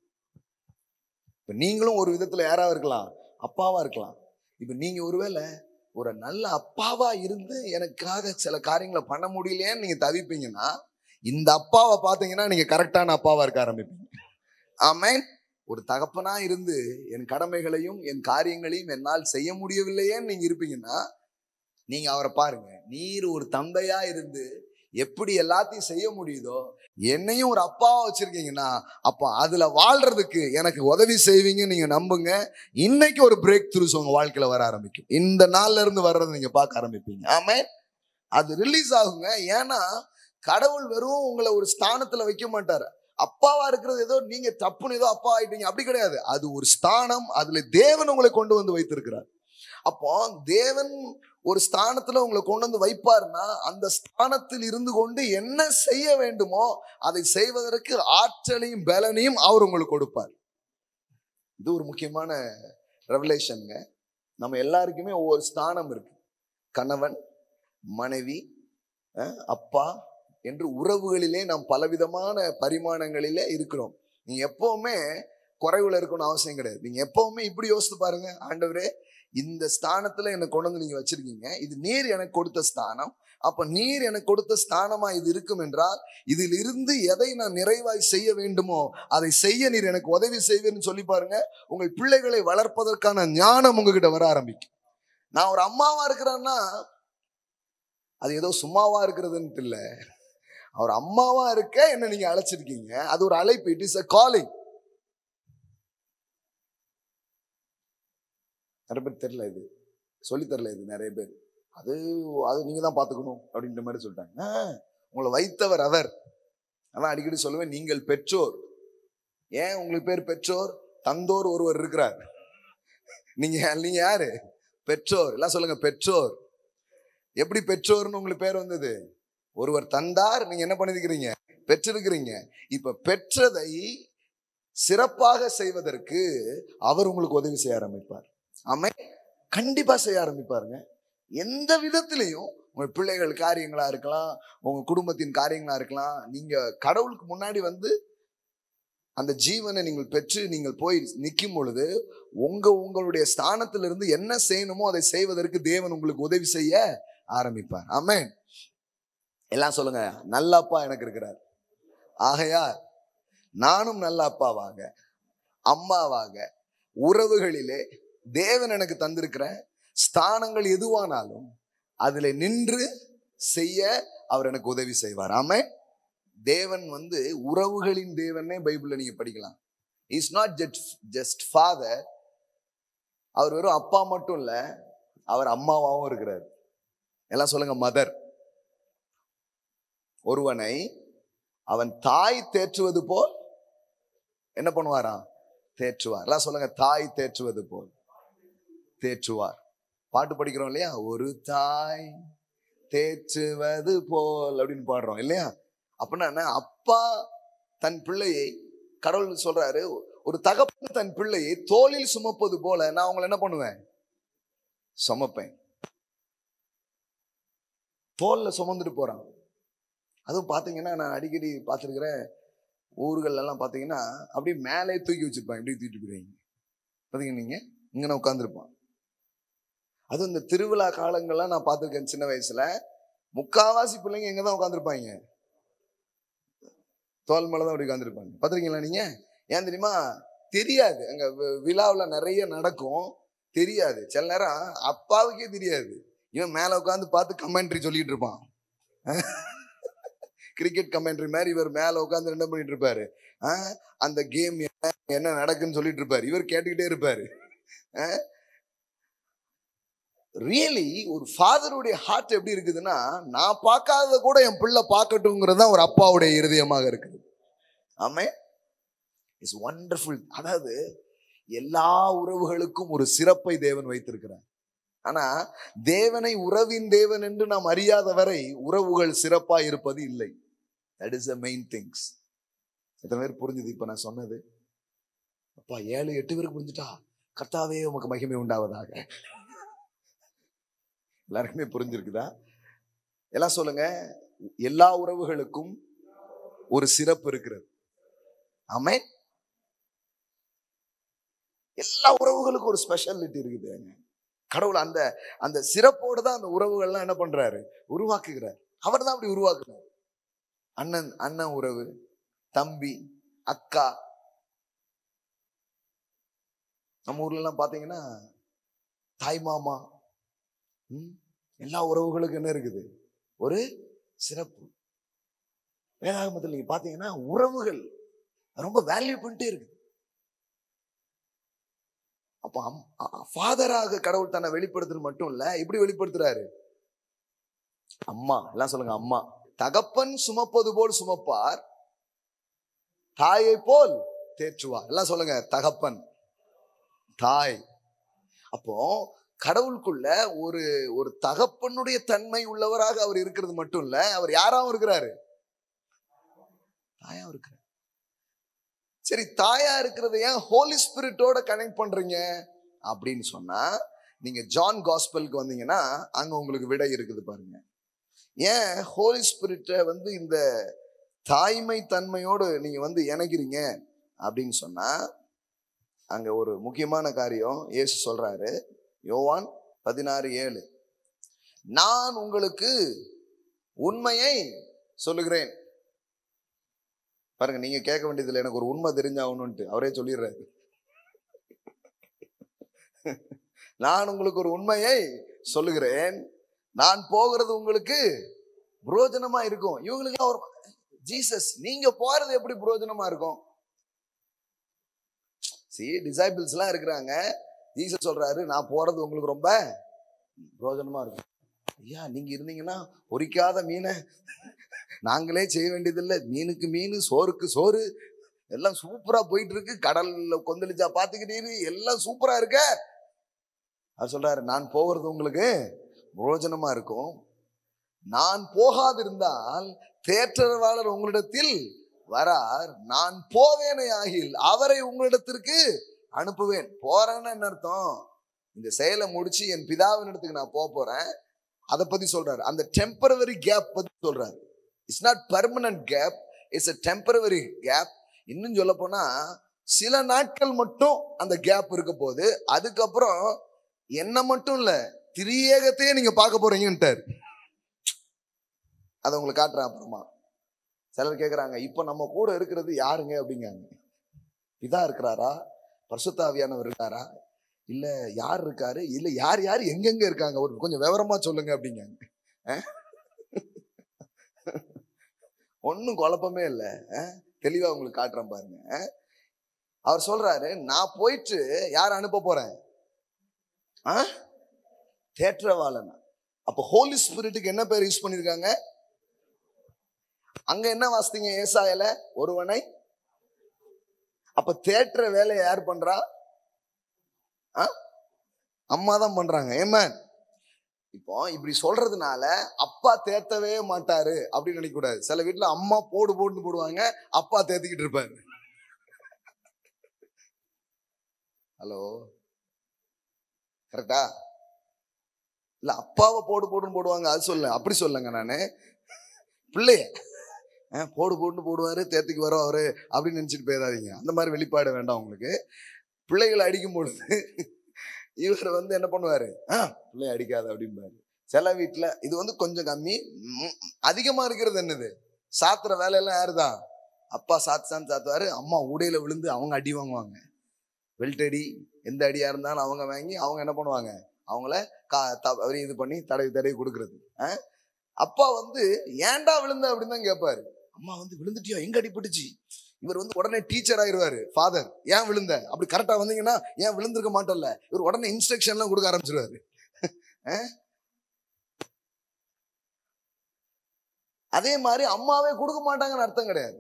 இப்ப நீங்களும் ஒரு விதத்துல யாரா இருக்கலாம்? அப்பாவா இருக்கலாம். இப்ப நீங்க ஒருவேளை ஒரு நல்ல அப்பாவா இருந்து எனக்காக சில காரியங்களை பண்ண முடியலையேன்னு நீங்க தவிப்பீங்கன்னா, இந்த அப்பாவை பார்த்தீங்கன்னா நீங்க கரெக்டான அப்பாவா இருக்க ஆரம்பிப்பீங்க. ஆமென். ஒரு தகப்பனா இருந்து என் கடமைகளையும் என் காரியங்களையும் என்னால் செய்ய முடியவில்லையேன்னு நீங்க இருப்பீங்கன்னா, நீங்க அவரை பாருங்க. நீர் ஒரு தந்தையா இருந்து எப்படி எல்லாத்தையும் செய்ய முடியுதோ, என்னையும் ஒரு அப்பாவா வச்சிருக்கீங்கன்னா, அப்ப அதுல வாழ்றதுக்கு எனக்கு உதவி செய்வீங்க நீங்க நம்புங்க. இன்னைக்கு ஒரு பிரேக் த்ரூஸ் உங்க வாழ்க்கையில வர ஆரம்பிக்கும். இந்த நாள்ல இருந்து வர்றதை நீங்க பார்க்க ஆரம்பிப்பீங்க. ஆமென். அது ரிலீஸ் ஆகுங்க. ஏன்னா கடவுள் வெறும் உங்களை ஒரு ஸ்தானத்துல வைக்க மாட்டாரு. அப்பாவா இருக்கிறது ஏதோ நீங்க தப்புன்னு ஏதோ அப்பா ஆயிட்டீங்க அப்படி கிடையாது. அது ஒரு ஸ்தானம். அதுல தேவன் உங்களை கொண்டு வந்து வைத்திருக்கிறார். அப்போ தேவன் ஒரு ஸ்தானத்துல உங்களை கொண்டு வந்து வைப்பார்னா, அந்த ஸ்தானத்தில் இருந்து கொண்டு என்ன செய்ய வேண்டுமோ அதை செய்வதற்கு ஆற்றலையும் பலனையும் அவர் உங்களுக்கு கொடுப்பார். இது ஒரு முக்கியமான ரெவலேஷன்ங்க. நம்ம எல்லாருக்குமே ஒவ்வொரு ஸ்தானம் இருக்கு. கணவன், மனைவி, அப்பா என்று உறவுகளிலே நாம் பலவிதமான பரிமாணங்களிலே இருக்கிறோம். நீங்க எப்பவுமே குறைவுல இருக்கணும்னு அவசியம் கிடையாது. நீங்க எப்பவுமே இப்படி யோசித்து பாருங்க, ஆண்டவரே இந்த ஸ்தானத்துல என்னை கொண்டு வந்து நீங்க வச்சிருக்கீங்க, இது நீர் எனக்கு கொடுத்த ஸ்தானம். அப்ப நீர் எனக்கு கொடுத்த ஸ்தானமா இது இருக்கும் என்றால், இதில் இருந்து எதை நான் நிறைவாய் செய்ய வேண்டுமோ அதை செய்ய நீர் எனக்கு உதவி செய்வேன்னு சொல்லி பாருங்க. உங்கள் பிள்ளைகளை வளர்ப்பதற்கான ஞானம் உங்ககிட்ட வர ஆரம்பிக்கும். நான் ஒரு அம்மாவா இருக்கிறேன்னா அது ஏதோ சும்மாவா இருக்கிறதுன்ட்டு இல்ல. அவர் அம்மாவா இருக்க என்ன நீங்க அழைச்சிருக்கீங்க. அது ஒரு அழைப்பு. It is a calling. நிறைய பேர் தெரியல, இது சொல்லி தரல. இது நிறைய பேர் அது அது நீங்க தான் பாத்துக்கணும் அப்படின்ற மாதிரி சொல்லிட்டாங்க. உங்களை வைத்தவர் அவர். ஆனா அடிக்கடி சொல்லுவேன், நீங்கள் பெற்றோர். ஏன் உங்களுக்கு பேர் பெற்றோர்? தந்தோர் ஒருவர் இருக்கிறார். நீங்க நீங்க யாரு? பெற்றோர். எல்லாம் சொல்லுங்க, பெற்றோர். எப்படி பெற்றோர்னு உங்களுக்கு பேர் வந்தது? ஒருவர் தந்தார், நீங்க என்ன பண்ணிருக்கிறீங்க? பெற்றிருக்கிறீங்க. இப்ப பெற்றதை சிறப்பாக செய்வதற்கு அவர் உங்களுக்கு உதவி செய்ய ஆரம்பிப்பார். ஆமென். கண்டிப்பா செய்ய ஆரம்பிப்பாருங்க. எந்த விதத்திலையும் உங்க பிள்ளைகள் காரியங்களா இருக்கலாம், உங்க குடும்பத்தின் காரியங்களா இருக்கலாம். நீங்க கடவுளுக்கு முன்னாடி வந்து அந்த ஜீவனை நீங்கள் பெற்று நீங்கள் போய் நிற்கும் பொழுது உங்களுடைய ஸ்தானத்திலிருந்து என்ன செய்யணுமோ அதை செய்வதற்கு தேவன் உங்களுக்கு உதவி செய்ய ஆரம்பிப்பார். ஆமென். எல்லாம் சொல்லுங்க, நல்ல அப்பா எனக்கு இருக்கிறார். ஆகையால் நானும் நல்ல அப்பாவாக, அம்மாவாக, உறவுகளிலே தேவன் எனக்கு தந்திருக்கிற ஸ்தானங்கள் எதுவானாலும் அதுல நின்று செய்ய அவர் எனக்கு உதவி செய்வார். ஆமென். தேவன் வந்து உறவுகளின் தேவனே பைபிள்ல நீங்க படிக்கலாம். Is not just father. அவர் வெறும் அப்பா மட்டும் இல்ல, அவர் அம்மாவாகவும் இருக்கிறார். எல்லாம் சொல்லுங்க, மதர். ஒருவனை அவன் தாய் தேற்றுவது போல் என்ன பண்ணுவாராம்? தேற்றுவார். எல்லாம் சொல்லுங்க, தாய் தேற்றுவது போல் தேற்றுவார். பாட்டு படிக்கிறோம் இல்லையா? ஒரு தாய் தேற்றுவது போல் அப்படின்னு பாடுறோம் இல்லையா? அப்படின்னா அப்பா தன் பிள்ளையை, கடவுள் சொல்றாரு, ஒரு தகப்பன் தன் பிள்ளையை தோளில் சுமப்பது போல நான் உங்களை என்ன பண்ணுவேன்? சுமப்பேன். தோல்ல சுமந்துட்டு போறான். அதுவும் பாத்தீங்கன்னா, நான் அடிக்கடி பார்த்துருக்கிறேன் ஊர்கள்ல எல்லாம் பாத்தீங்கன்னா அப்படியே மேலே தூக்கி வச்சிருப்பான். எப்படி தூக்கிட்டு போயிருவீங்க பாத்தீங்க, நீங்க இங்க உட்காந்துருப்பான். அதுவும் இந்த திருவிழா காலங்கள்லாம் நான் பார்த்துருக்கேன். சின்ன வயசுல முக்காவாசி பிள்ளைங்க எங்கதான் உட்காந்துருப்பாங்க? தோல் மேலதான் அப்படி உட்காந்துருப்பாங்க. பாத்துருக்கீங்களா நீங்க? ஏன் தெரியுமா? தெரியாது. அங்க விழாவில் நிறைய நடக்கும், தெரியாது. சில நேரம் அப்பாவுக்கே தெரியாது. இவன் மேல உட்காந்து பார்த்து கமெண்ட்ரி சொல்லிட்டு இருப்பான். கிரிக்கெட் கமெண்ட்ரி மாதிரி இவர் மேல உட்காந்து என்ன பண்ணிட்டு இருப்பாரு? அந்த கேம் என்ன நடக்குன்னு சொல்லிட்டு இருப்பாரு. இவர் கேட்டுக்கிட்டே இருப்பாரு. ரியலி ஒரு ஃபாதருடைய ஹார்ட் எப்படி இருக்குதுன்னா, நான் பார்க்காதத கூட என் பிள்ளை பார்க்கட்டும்ங்கிறது தான் ஒரு அப்பாவுடைய இருதயமாக இருக்குது. ஆமென். It's wonderful. அதாவது எல்லா உறவுகளுக்கும் ஒரு சிறப்பை தேவன் வைத்திருக்கிறார். ஆனா தேவனை உறவின் தேவன் என்று நாம் அறியாத வரை உறவுகள் சிறப்பா இருப்பது இல்லை. That is the main things. எத்தனை பேர் புரிஞ்சுது இப்ப நான் சொன்னது? அப்பா 7-8 பேருக்கு புரிஞ்சுட்டா? கர்த்தாவே உமக்கு மகிமை உண்டாவதாக. எல்லாருக்குமே புரிஞ்சிருக்குதா? எல்லாம் சொல்லுங்க, எல்லா உறவுகளுக்கும் ஒரு சிறப்பு இருக்கிறது. ஆமென். எல்லா உறவுகளுக்கும் ஒரு ஸ்பெஷாலிட்டி இருக்குது. கடவுள் அந்த அந்த சிறப்போடு தான் அந்த உறவுகள்லாம் என்ன பண்றாரு, உருவாக்குகிறார். அவர் தான் அப்படி உருவாக்குறாரு. அண்ணன் உறவு, தம்பி, அக்கா. நம்ம ஊர்ல எல்லாம் பாத்தீங்கன்னா தாய் மாமா, எல்லா உறவுகளுக்கும் என்ன இருக்குது, ஒரு சிறப்பு. வேதாகமத்தில் நீங்க பாத்தீங்கன்னா உறவுகள் ரொம்ப வேல்யூ பண்ணிட்டே இருக்கு. அப்ப ஃபாதராக கடவுள் தன்னை வெளிப்படுத்துறது மட்டும் இல்ல, இப்படி வெளிப்படுத்துறாரு. அம்மா, எல்லாம் சொல்லுங்க அம்மா. தகப்பன் சுமப்பது போல் சுமப்பார், தாயை போல் தேற்றுவார். எல்லாம் சொல்லுங்க தகப்பன், தாய். அப்போ கடவுளுக்குள்ள ஒரு ஒரு தகப்பனுடைய தன்மை உள்ளவராக அவர் இருக்கிறது மட்டும் இல்ல, அவர் யாராவும் இருக்கிறாரு, தாயாவும் இருக்கிறார். சரி, தாயா இருக்கிறத ஏன் ஹோலி ஸ்பிரிட்டோட கனெக்ட் பண்றீங்க அப்படின்னு சொன்னா, நீங்க ஜான் காஸ்பலுக்கு வந்தீங்கன்னா அங்க உங்களுக்கு விடை இருக்குது பாருங்க. ஏன் ஹோலி ஸ்பிரிட்டை இந்த தாய்மை தன்மையோடு நீங்க இணைக்கிறீங்க அப்படின்னு சொன்னா, அங்க ஒரு முக்கியமான காரியம் இயேசு சொல்றாரு. யோவான் 16:7, நான் உங்களுக்கு உண்மையை சொல்லுகிறேன். பாருங்க, நீங்க கேட்க வேண்டியதில்லை எனக்கு ஒரு உண்மை தெரிஞ்சாகணும்ட்டு, அவரே சொல்லிடுறாரு. நான் உங்களுக்கு ஒரு உண்மையை சொல்லுகிறேன், நான் போகிறது உங்களுக்கு புரோஜனமா இருக்கும். இவங்களுக்கு ஒரு ஜீசஸ், நீங்க போறது எப்படி புரோஜனமா இருக்கும்? டிசைபிள்ஸ் எல்லாம் இருக்கிறாங்க. ஜீசஸ் சொல்றாரு, நான் போறது உங்களுக்கு ரொம்ப புரோஜனமா இருக்கும். ஐயா, நீங்க இருந்தீங்கன்னா பொரிக்காத மீனை நாங்களே செய்ய வேண்டியதில்லை, மீனுக்கு மீன், சோறுக்கு சோறு, எல்லாம் சூப்பரா போயிட்டு இருக்கு. கடல்ல கொந்தளிச்சா பாத்துக்கிட்டீரு, எல்லாம் சூப்பரா இருக்க. அது சொல்றாரு, நான் போகிறது உங்களுக்கு புரோஜனமா இருக்கும். நான் போகாதிருந்தால் தேற்றரவாளர் உங்களிடத்தில் வரார், நான் போவேனே ஆகில் அவரை உங்களிடத்திற்கு அனுப்புவேன். போறேன்னு என்ன அர்த்தம்? இந்த செயலை முடிச்சு என் பிதாவின் இடத்துக்கு நான் போறேன். அதை பத்தி சொல்றாரு. அந்த டெம்பரவரி கேப் பத்தி சொல்றாரு. It's not permanent gap, it's a temporary gap. இன்னும் சொல்ல போனா சில நாட்கள் மட்டும் அந்த கேப் இருக்க போது, அதுக்கப்புறம் என்ன மட்டும் இல்ல, திரியேகத்தையே நீங்க பார்க்க போறீங்கன்ட்டார். அதை உங்களுக்கு காட்டுறேன் அப்புறமா. சிலர் கேட்குறாங்க, இப்போ நம்ம கூட இருக்கிறது யாருங்க அப்படிங்காங்க. பிதா இருக்கிறாரா, பரிசுத்த ஆவியானவர் இருக்காரா, இல்ல யார் இருக்காரு, இல்ல யார் யார் எங்கெங்க இருக்காங்க, ஒரு கொஞ்சம் விவரமா சொல்லுங்க அப்படிங்காங்க. ஒன்னும் குழப்பமே இல்லை, தெளிவா உங்களுக்கு காட்டுறேன் பாருங்க. அவர் சொல்றாரு, நான் போயிட்டு யார் அனுப்ப போறேன், தேற்றவாளன். அப்ப ஹோலி ஸ்பிரிட்டுக்கு என்ன பேர் யூஸ் பண்ணிருக்காங்க? அங்க என்ன வாசித்தீங்க ஏசாயால? ஒருவனை. அப்ப தேற்ற வேலையை யார் பண்றா? அம்மா தான் பண்றாங்க. ஆமென். இப்போ இப்படி சொல்றதுனால அப்பா தேத்தவே மாட்டாரு அப்படின்னு நினைக்க கூடாது. சில வீட்டுல அம்மா போடு போட்டுன்னு போடுவாங்க, அப்பா தேத்திக்கிட்டு இருப்பாரு. ஹலோ, கரெக்டா? இல்ல அப்பாவை போடு போடுன்னு போடுவாங்க, அது சொல்ல, அப்படி சொல்லுங்க. நானு பிள்ளைய போடு போட்டுன்னு போடுவாரு, தேத்துக்கு வரோம் அவரு அப்படின்னு நினைச்சிட்டு போயிடாதீங்க. அந்த மாதிரி வெளிப்பாடு வேண்டாம் உங்களுக்கு. பிள்ளைகளை அடிக்கும் பொழுது இவர் என்ன பண்ணுவாரு, பிள்ளைய அடிக்காது அப்படின்பாரு. சில வீட்டுல இது கொஞ்சம் கம்மி. அதிகமா இருக்கிறது என்னது, சாத்துற வேலையெல்லாம் யாருதான்? அப்பா சாத்துவாரு, அம்மா உடையில விழுந்து அவங்க அடி வாங்குவாங்க. பெல்ட் அடி, எந்த அடியா இருந்தாலும் அவங்க வாங்கி அவங்க என்ன பண்ணுவாங்க, அவங்கள இது பண்ணி தடவி கொடுக்கறது. அப்பா ஏன்டா விழுந்த அப்படின்னு தான் கேட்பாரு. அம்மா விழுந்துட்டியோ, எங்க அடிபட்டுச்சு? இவர் உடனே டீச்சர் ஆயிடுவாரு. ஃபாதர், ஏன் விழுந்த, அப்படி கரெக்டா வந்தீங்கன்னா ஏன் விழுந்திருக்க மாட்டோம்ல, இவர் உடனே இன்ஸ்ட்ரக்ஷன் எல்லாம் கொடுக்க ஆரம்பிச்சிருவாரு. அதே மாதிரி அம்மாவே கொடுக்க மாட்டாங்கன்னு அர்த்தம் கிடையாது.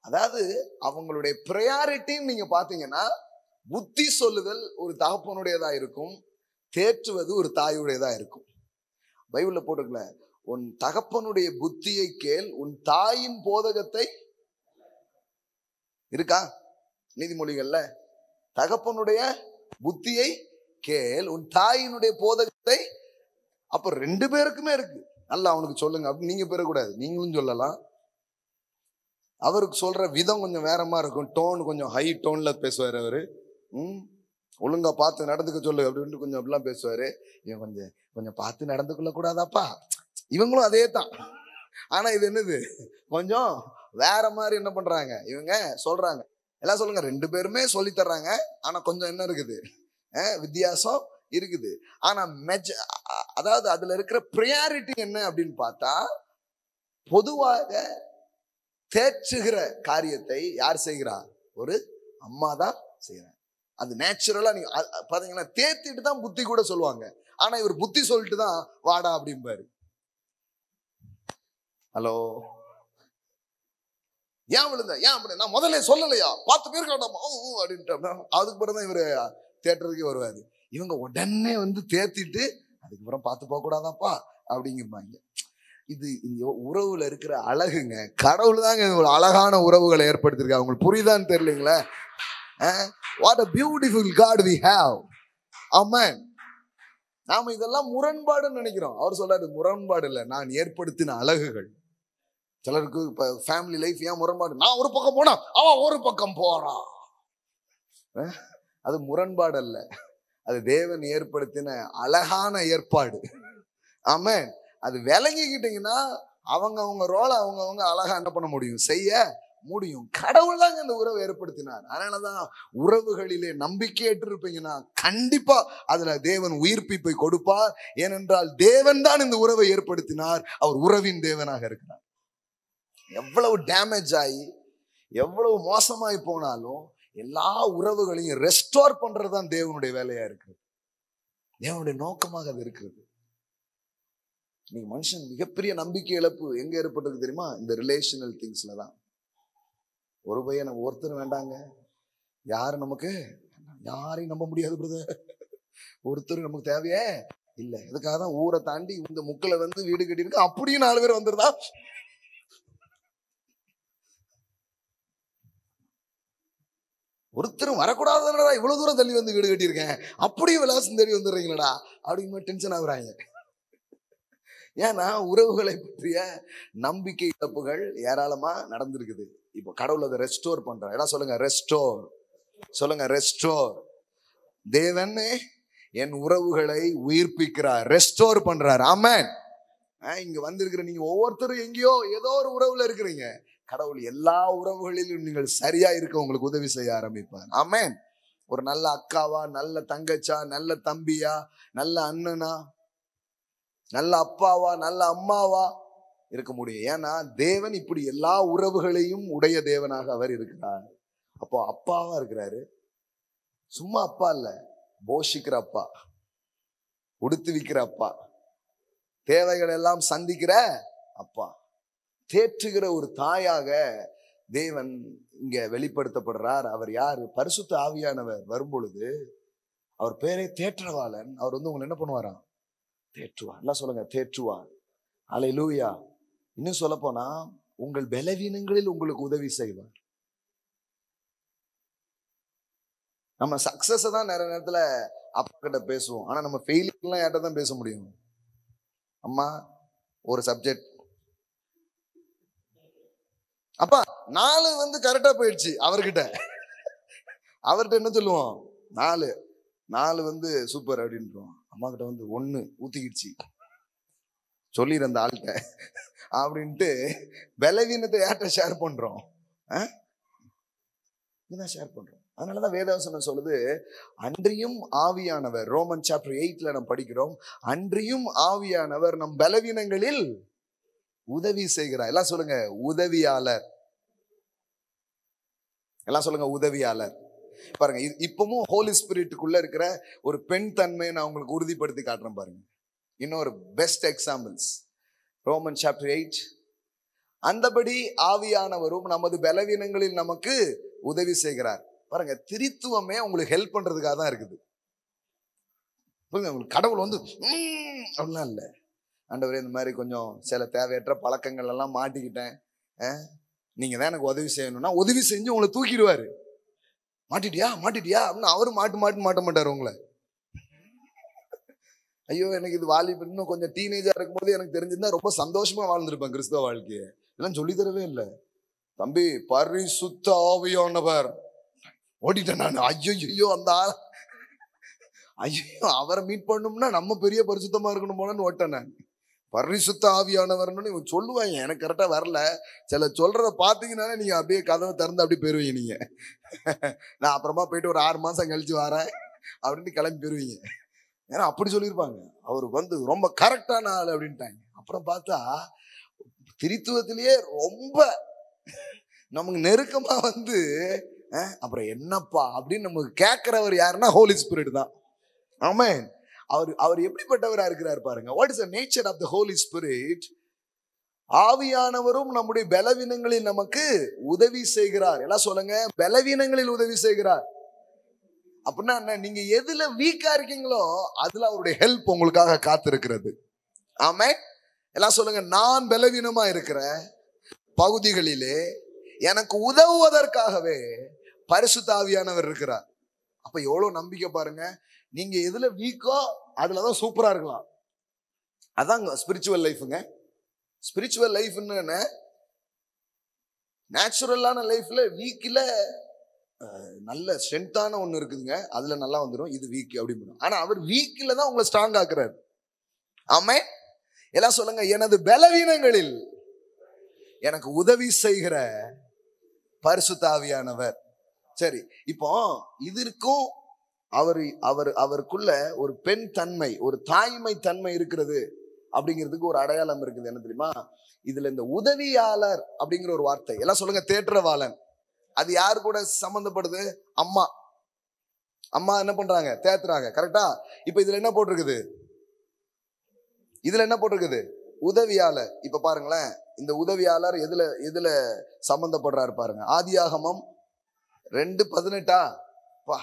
அதாவது அவங்களுடைய ப்ரையாரிட்டின்னு நீங்க பாத்தீங்கன்னா, புத்தி சொல்லுதல் ஒரு தகப்பனுடையதா இருக்கும், தேற்றுவது ஒரு தாயுடையதா இருக்கும். பைபிள்ல போட்டுக்கல, உன் தகப்பனுடைய புத்தியை கேள், உன் தாயின் போதகத்தை இருக்கா? நீதிமொழிகள்ல தகப்பனுடைய புத்தியை கேள், உன் தாயினுடைய போதகத்தை. அப்ப ரெண்டு பேருக்குமே இருக்கு. நல்லா அவனுக்கு சொல்லுங்க அப்படின்னு நீங்க பெறக்கூடாது, நீங்களும் சொல்லலாம். அவருக்கு சொல்ற விதம் கொஞ்சம் வேறமா இருக்கும், டோன் கொஞ்சம் ஹை டோன்ல பேசுவார் அவரு. ஒழுங்கா பார்த்து நடந்துக்க சொல்லு அப்படின்னு கொஞ்சம் அப்படிலாம் பேசுவாரு. இவன் கொஞ்சம் கொஞ்சம் பார்த்து நடந்துக்கொள்ள கூடாதாப்பா. இவங்களும் அதே தான். ஆனா இது என்னது, கொஞ்சம் வேற மாதிரி என்ன பண்றாங்க இவங்க சொல்றாங்க. எல்லாம் சொல்லுங்க, 2 பேருமே சொல்லி தர்றாங்க. ஆனா கொஞ்சம் என்ன இருக்குது, வித்தியாசம் இருக்குது. ஆனா அதாவது அதுல இருக்கிற பிரியாரிட்டி என்ன அப்படின்னு பார்த்தா, பொதுவாக தேற்றுகிற காரியத்தை யார் செய்கிறா? ஒரு அம்மா தான் செய்யறாங்க. அது நேச்சுரலா நீங்க பாத்தீங்கன்னா தேத்திட்டு தான் புத்தி கூட சொல்லுவாங்க. ஆனா இவர் புத்தி சொல்லிட்டு தான் வாடா அப்படிம்பாரு. ஹலோ, ஏன் விழுந்த, ஏன் அப்படி, நான் முதல்ல சொல்லலையா, 10 பேருக்கு அப்படின்ட்டு அதுக்கு பிறகு தான் இவரு தேட்டுறதுக்கே வருவாரு. இவங்க உடனே வந்து தேத்திட்டு அதுக்கப்புறம் பார்த்து போக கூடாதாப்பா அப்படிங்கிறாங்க. இது உறவுல இருக்கிற அழகுங்க. கடவுள் தாங்க அழகான உறவுகளை ஏற்படுத்திருக்காங்க. உங்களுக்கு புரியுதான்னு தெரியலீங்களா? What a beautiful God we have. Amen. நாம இதெல்லாம் முரண்பாடுன்னு நினைக்கிறோம். அவர் சொல்றாரு முரண்பாடு இல்ல, நான் ஏற்படுத்தின அழகுகள். சிலருக்கு இப்ப ஃபேமிலி லைஃப் ஏன் முரண்பாடு, நான் ஒரு பக்கம் போனா அவன் ஒரு பக்கம் போறான். அது முரண்பாடு அல்ல, அது தேவன் ஏற்படுத்தின அழகான ஏற்பாடு. ஆமென். அது விளங்கிக்கிட்டீங்கன்னா அவங்க ரோலை அவங்க அழகா என்ன பண்ண முடியும், செய்ய முடியும். கடவுள் தாங்க இந்த உறவை ஏற்படுத்தினார். அதனாலதான் உறவுகளிலே நம்பிக்கையற்று இருப்பீங்கன்னா கண்டிப்பா அதுல தேவன் உயிர்ப்பிப்பை கொடுப்பார். ஏனென்றால் தேவன் தான் இந்த உறவை ஏற்படுத்தினார். அவர் உறவின் தேவனாக இருக்கிறார். எவ்வளவு டேமேஜ் ஆகி எவ்வளவு மோசமாய் போனாலும் எல்லா உறவுகளையும் ரெஸ்டோர் பண்றதுதான் தேவனுடைய வேலையா இருக்குது. தேவனுடைய நோக்கமாக அது இருக்கிறது. நீங்க மனுஷன் மிகப்பெரிய நம்பிக்கை இழப்பு எங்க ஏற்பட்டது தெரியுமா? இந்த ரிலேஷனல் திங்ஸ்ல தான். ஒரு பையன் நம்ம ஒருத்தர் வேண்டாங்க, யாரு நமக்கு, யாரையும் நம்ப முடியாது பிரதர். ஒருத்தர் நமக்கு தேவையே இல்ல. இதுக்காக தான் ஊரை தாண்டி இந்த முக்கில வந்து வீடு கட்டியிருக்கு. அப்படியும் 4 பேர் வந்துருதா? ஒருத்தரும் வரக்கூடாதுடா, இவ்வளவு தூரம் தள்ளி வந்து வீடு கட்டியிருக்கேன், அப்படியே விலாசம் தேடி வந்துடுறீங்களடா அப்படின்னு டென்ஷன் ஆகுறாங்க. ஏன்னா உறவுகளை பற்றிய நம்பிக்கை இழப்புகள் ஏராளமா நடந்திருக்குது. இப்போ கடவுள் அதை ரெஸ்டோர் பண்றார். எல்லாம் சொல்லுங்க ரெஸ்டோர், சொல்லுங்க ரெஸ்டோர். தேவன் என் உறவுகளை உயிர்ப்பிக்கிறார், ரெஸ்டோர் பண்றார். ஆமென். இங்க வந்திருக்கிற நீங்க ஒவ்வொருத்தரும் எங்கேயோ ஏதோ ஒரு உறவுல இருக்கிறீங்க. கடவுள் எல்லா உறவுகளிலும் நீங்கள் சரியா இருக்க உங்களுக்கு உதவி செய்ய ஆரம்பிப்பார். ஆமென். ஒரு நல்ல அக்காவா, நல்ல தங்கச்சா, நல்ல தம்பியா, நல்ல அண்ணனா, நல்ல அப்பாவா, நல்ல அம்மாவா இருக்க முடியும். ஏன்னா தேவன் இப்படி எல்லா உறவுகளையும் உடைய தேவனாக அவர் இருக்கிறார். அப்போ அப்பாவா இருக்கிறாரு. சும்மா அப்பா இல்ல, போஷிக்கிற அப்பா, உடுத்து விக்கிற அப்பா, தேவைகள் எல்லாம் சந்திக்கிற அப்பா, தேற்றுகிற ஒரு தாயாக தேவன் இங்க வெளிப்படுத்தப்படுறார். அவர் யாரு? பரிசுத்த ஆவியானவர் வரும் பொழுது அவர் பேரே தேற்றவாளன். அவர் வந்து உங்களை என்ன பண்ணுவாராம்? தேற்றுவார். எல்லாம் சொல்லுங்க தேற்றுவார். அல்லேலூயா. இன்னும் சொல்ல போனா உங்கள் பலவீனங்களில் உங்களுக்கு உதவி செய்வார். நம்ம சக்சஸ் தான் நிறைய நேரத்துல அப்பா கிட்ட பேசுவோம். ஆனா நம்ம ஃபெயிலியர் எல்லாம் யார்கிட்ட தான் பேச முடியும்? அம்மா ஒரு சப்ஜெக்ட், அப்பா 4 வந்து கரெக்டா போயிடுச்சு அவர்கிட்ட. அவர்கிட்ட என்ன சொல்லுவோம்? 4 வந்து சூப்பர் அப்படின்றோம். அம்மா கிட்ட வந்து 1 ஊத்திக்கிடுச்சு சொல்லிடுற அந்த ஆள்கிட்ட அப்படின்ட்டு பலவீனத்தை யார்கிட்ட ஷேர் பண்றோம்? இதுதான் ஷேர் பண்றோம். அதனாலதான் வேதவசனம் சொல்லுது, அன்றியும் ஆவியானவர், ரோமன் சாப்டர் 8 நம்ம படிக்கிறோம், அன்றியும் ஆவியானவர் நம் பலவீனங்களில் உதவி செய்கிறார். எல்லாம் சொல்லுங்க உதவியாளர். எல்லாம் சொல்லுங்க உதவியாளர். பாருங்க, இப்பவும் ஹோலி ஸ்பிரிட்டுக்குள்ள இருக்கிற ஒரு பெண் தன்மையை நான் உங்களுக்கு உறுதிப்படுத்தி காட்டுறேன். பாருங்க, இன்னொரு பெஸ்ட் எக்ஸாம்பிள்ஸ். ரோமன் சாப்டர் 8, அந்தபடி ஆவியானவரும் நமது பலவீனங்களில் நமக்கு உதவி செய்கிறார். பாருங்க, திரித்துவமே உங்களுக்கு ஹெல்ப் பண்றதுக்காக தான் இருக்குது. உங்களுக்கு கடவுள் வந்து அப்படிலாம் இல்லை. ஆண்டவரே இந்த மாதிரி கொஞ்சம் சில தேவையற்ற பழக்கங்கள் எல்லாம் மாட்டிக்கிட்டேன், நீங்க தான் எனக்கு உதவி செய்யணும்னா உதவி செஞ்சு உங்களை தூக்கிடுவாரு. மாட்டிட்டியா அப்படின்னு அவரு மாட்ட மாட்டாரு உங்களை. ஐயோ எனக்கு இது வாலிப, இன்னும் கொஞ்சம் டீனேஜா இருக்கும் போது எனக்கு தெரிஞ்சிருந்தா ரொம்ப சந்தோஷமா வாழ்ந்துருப்பேன் கிறிஸ்தவ வாழ்க்கையை. இதெல்லாம் சொல்லி தரவே இல்லை. தம்பி பரிசுத்த ஆவியானவர், ஓடிட்டேன் நான். ஐயோ அந்த ஆள் ஐயோ, அவரை மீட் பண்ணணும்னா நம்ம பெரிய பரிசுத்தமா இருக்கணும் போலன்னு ஓட்டேன் நான். பரிசுத்த ஆவியானவர்னு இவன் சொல்லுவாங்க, எனக்கு கரெக்டா வரல. சில சொல்றத பாத்தீங்கன்னாலே நீங்க அப்படியே கதவை திறந்து அப்படியே போயிருவீங்க நீங்க. நான் அப்புறமா போயிட்டு ஒரு 6 மாசம் கழிச்சு வரேன் அப்படின்னு கிளம்பி போயிருவீங்க. ஏன்னா அப்படி சொல்லியிருப்பாங்க, அவருக்கு வந்து ரொம்ப கரெக்டான ஆள் அப்படின்ட்டாங்க. அப்புறம் பார்த்தா திரித்துவத்திலேயே ரொம்ப நமக்கு நெருக்கமா வந்து அப்புறம் என்னப்பா அப்படின்னு நமக்கு கேட்கிறவர் யாருன்னா ஹோலி ஸ்பிரிட் தான். ஆமென். அவர் எப்படிப்பட்டவரா இருக்கிறார் பாருங்க. What is the nature of the holy spirit? ஆவியானவரும் நம்முடைய பலவீனங்களில் நமக்கு உதவி செய்கிறார். எல்லாம் சொல்லுங்க, பலவீனங்களில் உதவி செய்கிறார். அப்படின்னா என்ன? நீங்க எதுல வீக்கா இருக்கீங்களோ அதுல அவருடைய ஹெல்ப் உங்களுக்காக காத்திருக்கிறது. ஆமென். எல்லாம் சொல்லுங்க, நான் பலவீனமா இருக்கிற பகுதிகளிலே எனக்கு உதவுவதற்காகவே பரிசுத்த ஆவியானவர் இருக்கிறார். அப்ப எவ்வளவு நம்பிக்கை பாருங்க. நீங்க எதுல வீக்கோ அதுலதான் சூப்பரா இருக்கலாம். அதாங்க ஸ்பிரிச்சுவல் லைஃப்ங்க. ஸ்பிரிச்சுவல் லைஃப்னு என்ன? நேச்சுரலான லைஃப்ல வீக்ல நல்ல ஸ்ட்ரென்த்தான ஒண்ணு இருக்குதுங்க, அதுல நல்லா வந்துடும். இது வீக் அப்படின்னு. ஆனா அவர் வீக்ல தான் உங்களை ஸ்ட்ராங் ஆக்குறாரு. ஆமென். எல்லாம் சொல்லுங்க, எனது பலவீனங்களில் எனக்கு உதவி செய்கிற பரிசுத்த ஆவியானவர். சரி, இப்போ இதற்கும் அவருக்குள்ள ஒரு பெண் தன்மை, ஒரு தாய்மை தன்மை இருக்கிறது அப்படிங்கிறதுக்கு ஒரு அடையாளம் இருக்குது. என்ன தெரியுமா? இதுல இந்த உதவியாளர் அப்படிங்கிற ஒரு வார்த்தை, எல்லாம் சொல்லுங்க, தேற்றவாளன். அது யாரு கூட சம்பந்தப்படுது? அம்மா. அம்மா என்ன பண்றாங்க? தேத்துறாங்க. கரெக்டா? இப்ப இதுல என்ன போட்டிருக்குது? இதுல என்ன போட்டிருக்குது? உதவியாளர். இப்ப பாருங்களேன், இந்த உதவியாளர் எதுல சம்பந்தப்படுறாரு பாருங்க. ஆதியாகமம் 2:18. பா,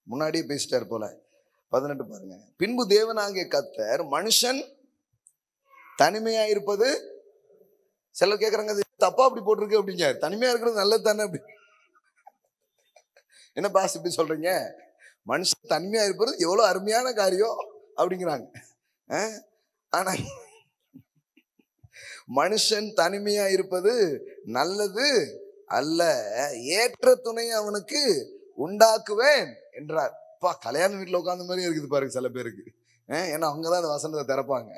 முன்னாடியே பேசிட்டார் போல. 18 பாருங்க. பின்பு தேவனாகிய கர்த்தர் மனுஷன் தனிமையா இருப்பது. சிலர் கேக்குறாங்க, தப்பா அப்படி போட்டிருக்கு அப்படிங்க. தனிமையா இருக்கிறது நல்லது தானே அப்படி. என்ன பாஸ் இப்படி சொல்றீங்க? மனுஷன் தனிமையா இருப்பது எவ்வளவு அருமையான காரியம் அப்படிங்கிறாங்க. ஆனா மனுஷன் தனிமையா இருப்பது நல்லது அல்ல, ஏற்ற துணை அவனுக்கு உண்டாக்குவேன் என்றார். பா, கல்யாண வீட்டுல உட்கார்ந்த மாதிரி இருக்குது பாருங்க சில பேருக்கு. ஏன்னா அவங்கதான் அந்த வசனத்தை திறப்பாங்க.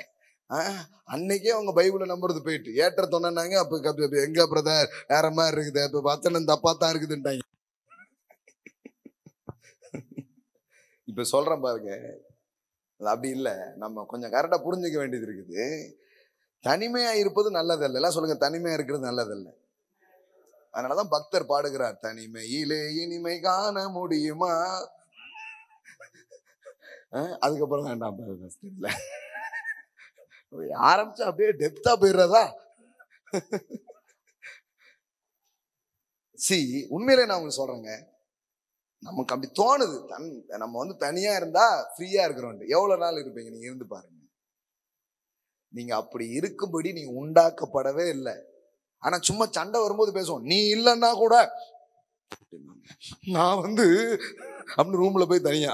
அன்னைக்கே அவங்க பைபிளை நம்புறது போயிட்டு ஏற்ற துணைனாங்க. அப்ப எங்க பிரதர் வேற மாதிரி இருக்குது, அப்ப வசனம் தப்பா தான் இருக்குதுன்ட்டாங்க. இப்ப சொல்றேன் பாருங்க, அப்படி இல்லை. நம்ம கொஞ்சம் கரெக்டா புரிஞ்சுக்க வேண்டியது இருக்குது. தனிமையா இருப்பது நல்லதல்ல. எல்லாம் சொல்லுங்க, தனிமையா இருக்கிறது நல்லதல்ல. அதனாலதான் பக்தர் பாடுகிறார், தனிமையிலே இனிமை காண முடியுமா. அதுக்கப்புறம் வேண்டாம், ஆரம்பிச்சா அப்படியே டெப்தா போயிடுறதா. உண்மையிலே நான் உங்களுக்கு சொல்றேங்க, நமக்கு அப்படி தோணுது. நம்ம வந்து தனியா இருந்தா ஃப்ரீயா இருக்கிறோம். எவ்வளவு நாள் இருப்பீங்க? நீங்க இருந்து பாருங்க. நீங்க அப்படி இருக்கும்படி நீங்க உண்டாக்கப்படவே இல்லை. ஆனா சும்மா சண்டை வரும்போது பேசுவோம், நீ இல்லைன்னா கூட நான் வந்து அப்படின்னு ரூம்ல போய் தனியா.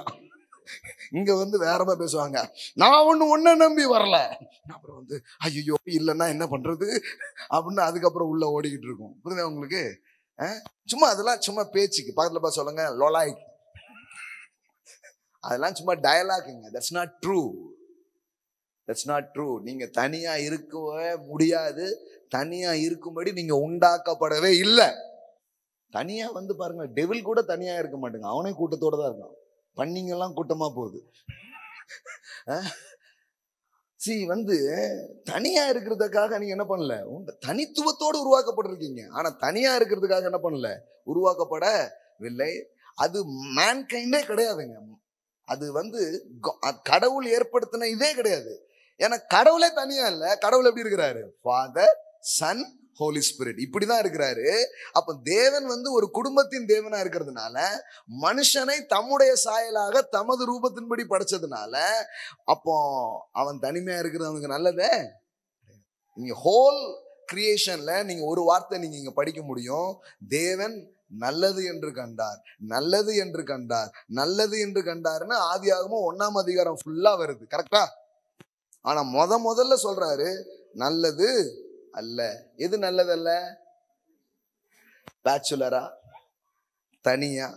இங்க வந்து வேறமா பேசுவாங்க, நான் ஒன்ன நம்பி வரல. அப்புறம் வந்து ஐயோ இல்லைன்னா என்ன பண்றது அப்படின்னு அதுக்கப்புறம் உள்ள ஓடிக்கிட்டு இருக்கும். புரியுதா உங்களுக்கு? சும்மா அதெல்லாம் சும்மா பேச்சுக்கு. பக்கத்துல பார்த்து சொல்லுங்க, லொலாய். அதெல்லாம் சும்மா டயலாக்குங்க. That's not true. That's not true. நீங்க தனியா இருக்கவே முடியாது. தனியா இருக்கும்படி நீங்க உண்டாக்கப்படவே இல்லை. தனியா வந்து பாருங்க, டெவில் கூட தனியா இருக்க மாட்டேங்க, அவனே கூட்டத்தோட தான் இருக்கான். பண்ணிங்கெல்லாம் கூட்டமா போகுது. வந்து தனியா இருக்கிறதுக்காக நீங்க என்ன பண்ணல, உங்க தனித்துவத்தோடு உருவாக்கப்பட்டிருக்கீங்க. ஆனா தனியா இருக்கிறதுக்காக என்ன பண்ணல, உருவாக்கப்படவில்லை. அது மேன்கைண்டே கிடையாதுங்க. அது வந்து கடவுள் ஏற்படுத்தின இதே கிடையாது. ஏன்னா கடவுளே தனியா இல்ல. கடவுள் எப்படி இருக்கிறாரு? ஃபாதர், சன், ஹோலி ஸ்பிரிட், இப்படிதான் இருக்கிறாரு. அப்ப தேவன் வந்து ஒரு குடும்பத்தின் தேவனா இருக்கிறதுனால, மனுஷனை தம்முடைய சாயலாக தமது ரூபத்தின்படி படைச்சதுனால, அப்போ அவன் தனிமையா இருக்கிறது அவனுக்கு நல்லதே. நீங்க ஹோல் கிரியேஷன்ல நீங்க ஒரு வார்த்தை நீங்க இங்க படிக்க முடியும், தேவன் நல்லது என்று கண்டார், நல்லது என்று கண்டார், நல்லது என்று கண்டாருன்னு ஆதியாகமம் 1ஆம் அதிகாரம் ஃபுல்லா வருது. கரெக்டா? ஆனா முதல்ல சொல்றாரு நல்லது அல்ல. எது நல்லது அல்ல? பேச்சுலரா தனியா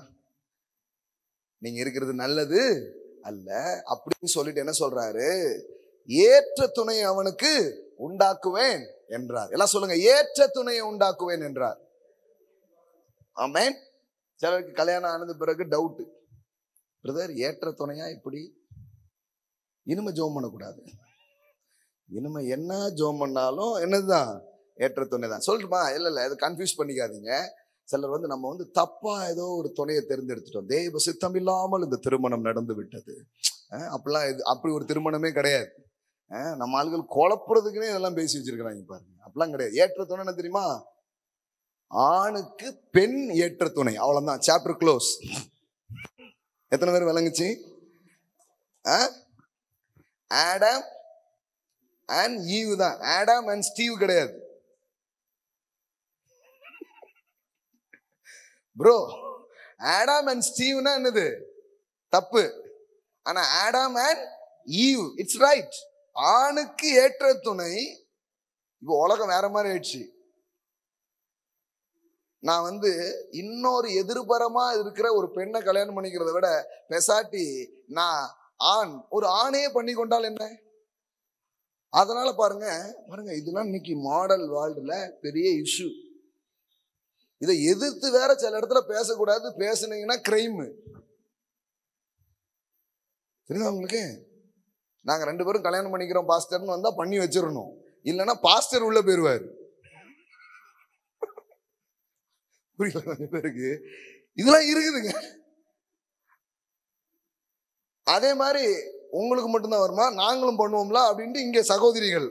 நீங்க இருக்கிறது நல்லது அல்ல அப்படின்னு சொல்லிட்டு என்ன சொல்றாரு, ஏற்ற துணையை அவனுக்கு உண்டாக்குவேன் என்றார். எல்லாம் சொல்லுங்க, ஏற்ற துணையை உண்டாக்குவேன் என்றார். ஆமென். சிலருக்கு கல்யாணம் ஆனது பிறகு டவுட், பிரதர் ஏற்ற துணையா இப்படி? இனிமே ஜோம் பண்ணக்கூடாது. இனிமே என்ன ஜோம் பண்ணாலும் என்னதுதான் ஏற்ற துணை தான் சொல்லட்டுமா? இல்ல இது கன்ஃபியூஸ் பண்ணிக்காதீங்க. சிலர் நம்ம தப்பா ஏதோ ஒரு துணையை தேர்ந்தெடுத்துட்டோம், தேவ சித்தம் இல்லாமல் இந்த திருமணம் நடந்து விட்டது. அப்படிலாம் அப்படி ஒரு திருமணமே கிடையாது. நம்ம ஆளுகள் குழப்புறதுக்குன்னே இதெல்லாம் பேசி வச்சிருக்கிறாங்க பாருங்க. அப்படிலாம் கிடையாது. ஏற்ற துணை என்ன தெரியுமா? ஆணுக்கு பெண் ஏற்ற துணை, அவ்வளவுதான். Chapter close. எத்தனை பேர் விளங்குச்சு? ஆடம் அண்ட் ஈவ் தான், ஆடம் அண்ட் ஸ்டீவ் கிடையாது. ப்ரோ, ஆடம் அண்ட் ஸ்டீவ்னா என்னது? தப்பு. ஆனா Adam and eve it's right. ஆணுக்கு ஏற்ற துணை. இப்போ உலகம் வேற மாதிரி ஆயிடுச்சு. நான் இன்னொரு எதிர்பரமா இருக்கிற ஒரு பெண்ணை கல்யாணம் பண்ணிக்கிறத விட பெசாட்டி நான் ஒரு ஆணையே பண்ணி கொண்டால் என்ன? அதனால பாருங்க இதெல்லாம் இன்னைக்கு மாடல் வேர்ல்டுல பெரிய இஷ்யூ. இதை எதிர்த்து வேற சில இடத்துல பேசக்கூடாது, பேசுனீங்கன்னா கிரைம். தெரியுதா உங்களுக்கு? நாங்க 2 பேரும் கல்யாணம் பண்ணிக்கிறோம் பாஸ்டர்னு வந்தா பண்ணி வச்சிடணும், இல்லைன்னா பாஸ்டர் உள்ள போயிருவாரு. புரியல கொஞ்சம் பேருக்கு? இதெல்லாம் இருக்குதுங்க. அதே மாதிரி உங்களுக்கு மட்டும்தான் வருமா, நாங்களும் பண்ணுவோம்ல அப்படின்ட்டு இங்க சகோதரிகள்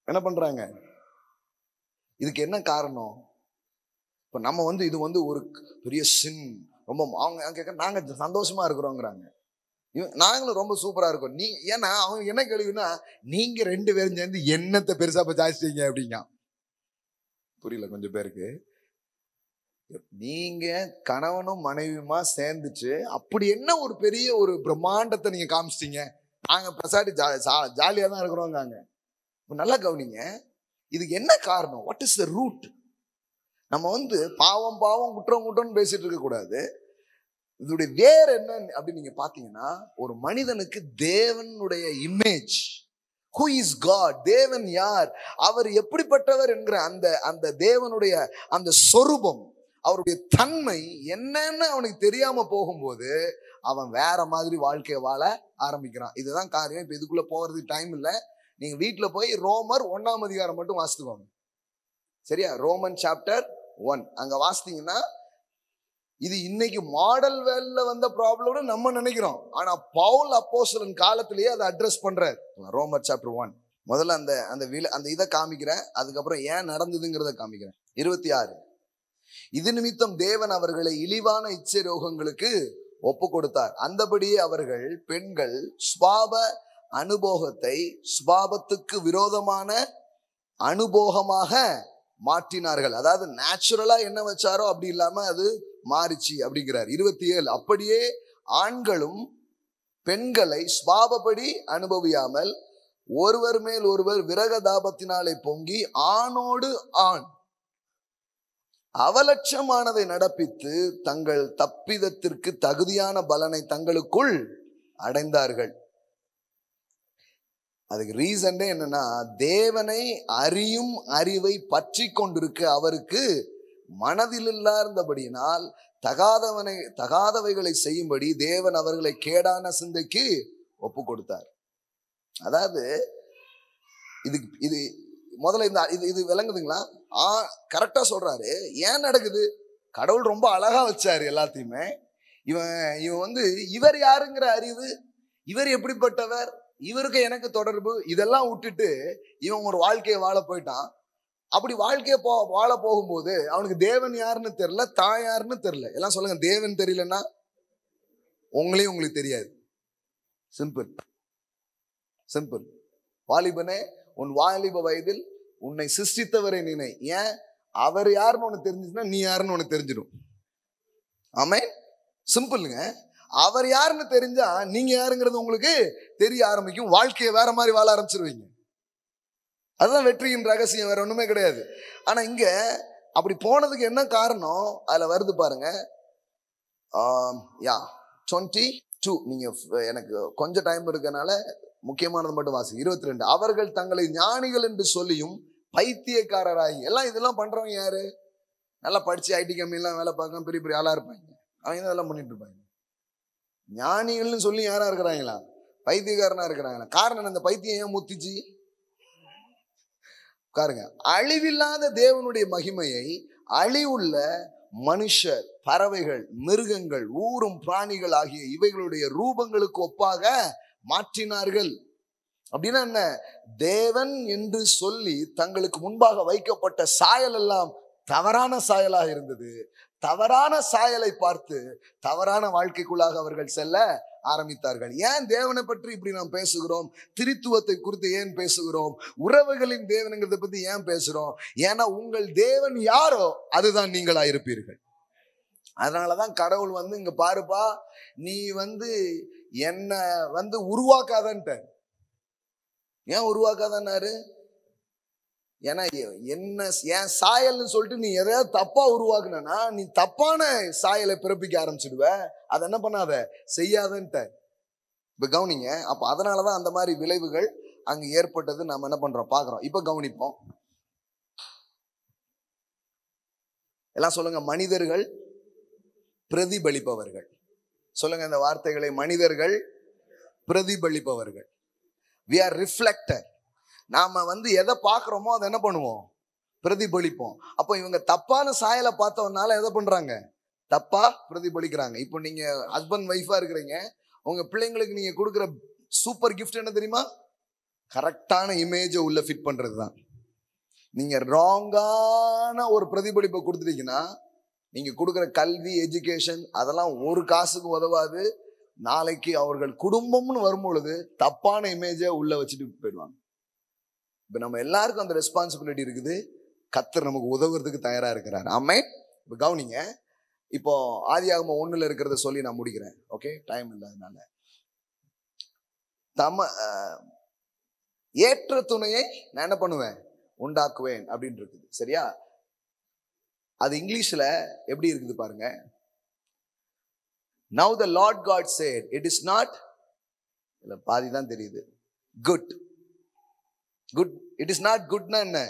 என்ன பண்றாங்க? இதுக்கு என்ன காரணம்? இப்ப நம்ம இது ஒரு பெரிய சின், ரொம்ப அவங்க கேட்க நாங்க சந்தோஷமா இருக்கிறோங்கிறாங்க. நாங்களும் ரொம்ப சூப்பரா இருக்கோம். ஏன்னா அவங்க என்ன கேள்வின்னா, நீங்க 2 பேரும் சேர்ந்து என்னத்தை பெருசா ஜாஸ்திங்க அப்படிங்க. புரியல கொஞ்சம் பேருக்கு? நீங்க கணவனும் மனைவியுமா சேர்ந்துச்சு அப்படி என்ன ஒரு பெரிய ஒரு பிரம்மாண்டத்தை நீங்க காமிச்சிட்டீங்க? நாங்க பெசாட்டி ஜாலியா தான் இருக்கிறோங்க. நல்லா கவனிங்க, இதுக்கு என்ன காரணம்? What is the root? நம்ம பாவம் பாவம் குற்றம் குற்றம்னு பேசிட்டு இருக்க கூடாது. இதோடைய வேற என்ன அப்படின்னு நீங்க பாத்தீங்கன்னா, ஒரு மனிதனுக்கு தேவனுடைய இமேஜ், who is God, தேவன் யார், அவர் எப்படிப்பட்டவர் என்கிற அந்த தேவனுடைய அந்த சொரூபம், அவருடைய தன்மை என்னன்னு அவனுக்கு தெரியாம போகும்போது அவன் வேற மாதிரி வாழ்க்கையை வாழ ஆரம்பிக்கிறான். இதுதான் காரியம். இப்ப இதுக்குள்ள போறதுக்கு டைம் இல்லை. நீங்க வீட்டுல போய் ரோமர் 1ஆம் அதிகாரம் மட்டும் வாசித்துக்கோங்க, சரியா? ரோமன் சாப்டர் 1 அங்க வாசித்தீங்கன்னா, இது இன்னைக்கு மாடல் வேல்ல வந்த ப்ராப்ளம்னு நம்ம நினைக்கிறோம். ஆனா பவுல் அப்போஸ்தலன் காலத்திலேயே அதை அட்ரஸ் பண்றாரு. ரோமர் சாப்டர் 1 முதல்ல அந்த இதை காமிக்கிறேன், அதுக்கப்புறம் ஏன் நடந்ததுங்கிறத காமிக்கிறேன். 26 இது நிமித்தம் தேவன் அவர்களை இழிவான இச்சை ரோகங்களுக்கு ஒப்பு கொடுத்தார். அந்தபடியே அவர்கள் பெண்கள் சுபாவ அனுபோகத்தை சுபாவத்துக்கு விரோதமான அனுபோகமாக மாற்றினார்கள். அதாவது நேச்சுரலா என்ன வச்சாரோ அப்படி இல்லாம அது மாறிச்சு அப்படிங்கிறார். 27 அப்படியே ஆண்களும் பெண்களை சுபாவப்படி அனுபவியாமல் ஒருவர் மேல் ஒருவர் விரகதாபத்தினாலே பொங்கி ஆணோடு ஆண் அவலட்சமானதை நடப்பித்து தங்கள் தப்பிதத்திற்கு தகுதியான பலனை தங்களுக்குள் அடைந்தார்கள். அதுக்கு ரீசனே என்னன்னா, தேவனை அறியும் அறிவை பற்றி கொண்டிருக்க அவருக்கு மனதில் இல்லாதபடியினால் தகாதவைகளை செய்யும்படி தேவன் அவர்களை கேடான சிந்தைக்கு ஒப்பு கொடுத்தார். அதாவது இது முதல்ல இது விளங்குதுங்களா? கரெக்டா சொல்றாரு. ஏன் நடக்குது? கடவுள் ரொம்ப அழகா வச்சாரு எல்லாத்தையுமே. இவன் இவர் யாருங்கிற அறிவு, இவர் எப்படிப்பட்டவர், இவருக்கு எனக்கு தொடர்பு, இதெல்லாம் விட்டுட்டு இவன் ஒரு வாழ்க்கையை வாழ போயிட்டான். அப்படி வாழ்க்கையை வாழ போகும்போது அவனுக்கு தேவன் யாருன்னு தெரியல, தான் யாருன்னு தெரியல. எல்லாம் சொல்லுங்க, தேவன் தெரியலன்னா உங்களையும் உங்களுக்கு தெரியாது. Simple simple. வாலிபனே, உன் வாலிப வயதில் உன்னை சிருஷ்டித்தவரை நினை. ஏன்? அவர் யாருன்னு உனக்கு தெரிஞ்சுச்சுன்னா நீ யாருன்னு உனக்கு தெரிஞ்சிடும். ஆமென். சிம்பிளுங்க. அவர் யாருன்னு தெரிஞ்சா நீங்க யாருங்கிறது உங்களுக்கு தெரிய ஆரம்பிக்கும். வாழ்க்கையை வேற மாதிரி வாழ ஆரம்பிச்சிருவீங்க. அதுதான் வெற்றியின் ரகசியம், வேற ஒண்ணுமே கிடையாது. ஆனா இங்க அப்படி போனதுக்கு என்ன காரணம் அதுல வருது பாருங்க. 22. நீங்க எனக்கு கொஞ்சம் டைம் இருக்கனால முக்கியமானது மட்டும் வாசி. 22. அவர்கள் தங்களை ஞானிகள் என்று சொல்லியும் பைத்தியக்காரராகி. எல்லாம் இதெல்லாம் பண்றவங்க யாரு? நல்லா படிச்சு ஐடி கம்பெனிலாம் வேலை பார்க்க பெரிய பெரிய ஆளா இருப்பாங்க. அவங்க இதெல்லாம் பண்ணிட்டு இருப்பாங்க. ஞானிகள்னு சொல்லி யாரா இருக்கிறாங்களா? பைத்தியக்காரனா இருக்கிறாங்களா? காரணம் அந்த பைத்தியம் ஏன் முத்திச்சு பாருங்க. அழிவில்லாத தேவனுடைய மகிமையை அழிவுள்ள மனுஷர், பறவைகள், மிருகங்கள், ஊரும் பிராணிகள் ஆகிய இவைகளுடைய ரூபங்களுக்கு ஒப்பாக மாற்றினார்கள். அப்படின்னா என்ன? தேவன் என்று சொல்லி தங்களுக்கு முன்பாக வைக்கப்பட்ட சாயல் எல்லாம் தவறான சாயலாக இருந்தது. தவறான சாயலை பார்த்து தவறான வாழ்க்கைக்குள்ளாக அவர்கள் செல்ல ஆரம்பித்தார்கள். ஏன் தேவனை பற்றி இப்படி நாம் பேசுகிறோம்? திரித்துவத்தை குறித்து ஏன் பேசுகிறோம்? உறவுகளின் தேவனுங்கிறத பத்தி ஏன் பேசுறோம்? ஏன்னா உங்கள் தேவன் யாரோ அதுதான் நீங்களா இருப்பீர்கள். அதனாலதான் கடவுள் இங்க பாருப்பா, நீ என்ன உருவாக்காதன்ட்ட. ஏன் உருவாக்காதன்னாரு? ஏன்னா என்ன என் சாயல்னு சொல்லிட்டு நீ எதையாவது தப்பா உருவாக்குனா நீ தப்பான சாயலை பிறப்பிக்க ஆரம்பிச்சிடுவ. அதை என்ன பண்ணாத, செய்யாதன்ட்ட. இப்ப கவனிங்க. அப்ப அதனாலதான் அந்த மாதிரி விளைவுகள் அங்க ஏற்பட்டது நாம என்ன பண்றோம் பாக்குறோம். இப்ப கவனிப்போம். எல்லாம் சொல்லுங்க, மனிதர்கள் பிரதிபலிப்பவர்கள். சொல்லுங்க இந்த வார்த்தைகளை, மனிதர்கள் பிரதிபலிப்பவர்கள். we are reflector. நாம எதை பார்க்கிறோமோ அதை என்ன பண்ணுவோம்? பிரதிபலிப்போம். அப்போ இவங்க தப்பான சாயலை பார்த்தவனால எதை பண்றாங்க? தப்பா பிரதிபலிக்கிறாங்க. இப்போ நீங்க ஹஸ்பண்ட் ஒய்ஃபா இருக்கிறீங்க, உங்க பிள்ளைங்களுக்கு நீங்க கொடுக்குற சூப்பர் கிஃப்ட் என்ன தெரியுமா? கரெக்டான இமேஜை உள்ள ஃபிட் பண்றது தான். நீங்க ராங்கான ஒரு பிரதிபலிப்பை கொடுத்துட்டீங்கன்னா நீங்க கொடுக்குற கல்வி, எஜுகேஷன் அதெல்லாம் ஒரு காசுக்கு உதவாது. நாளைக்கு அவர்கள் குடும்பம்னு வரும்பொழுது தப்பான இமேஜை உள்ள வச்சுட்டு போயிடுவாங்க. இப்ப நம்ம எல்லாருக்கும் அந்த ரெஸ்பான்சிபிலிட்டி இருக்குது. கர்த்தர் நமக்கு உதவுறதுக்கு தயாரா இருக்கிறார். ஆமென். இப்ப கவனிங்க. இப்போ ஆதியாகமம் 1 இருக்கிறத சொல்லி நான் முடிக்கிறேன். ஓகே, டைம் இல்லாதனால. ஏற்ற துணையை நான் என்ன பண்ணுவேன்? உண்டாக்குவேன் அப்படின்னு இருக்குது. சரியா? அது இங்கிலீஷ்ல எப்படி இருக்குது பாருங்க. Now the Lord God said, it is not, இல்ல பாதி தான் தெரியுது, good. Good, it is not good னா என்ன?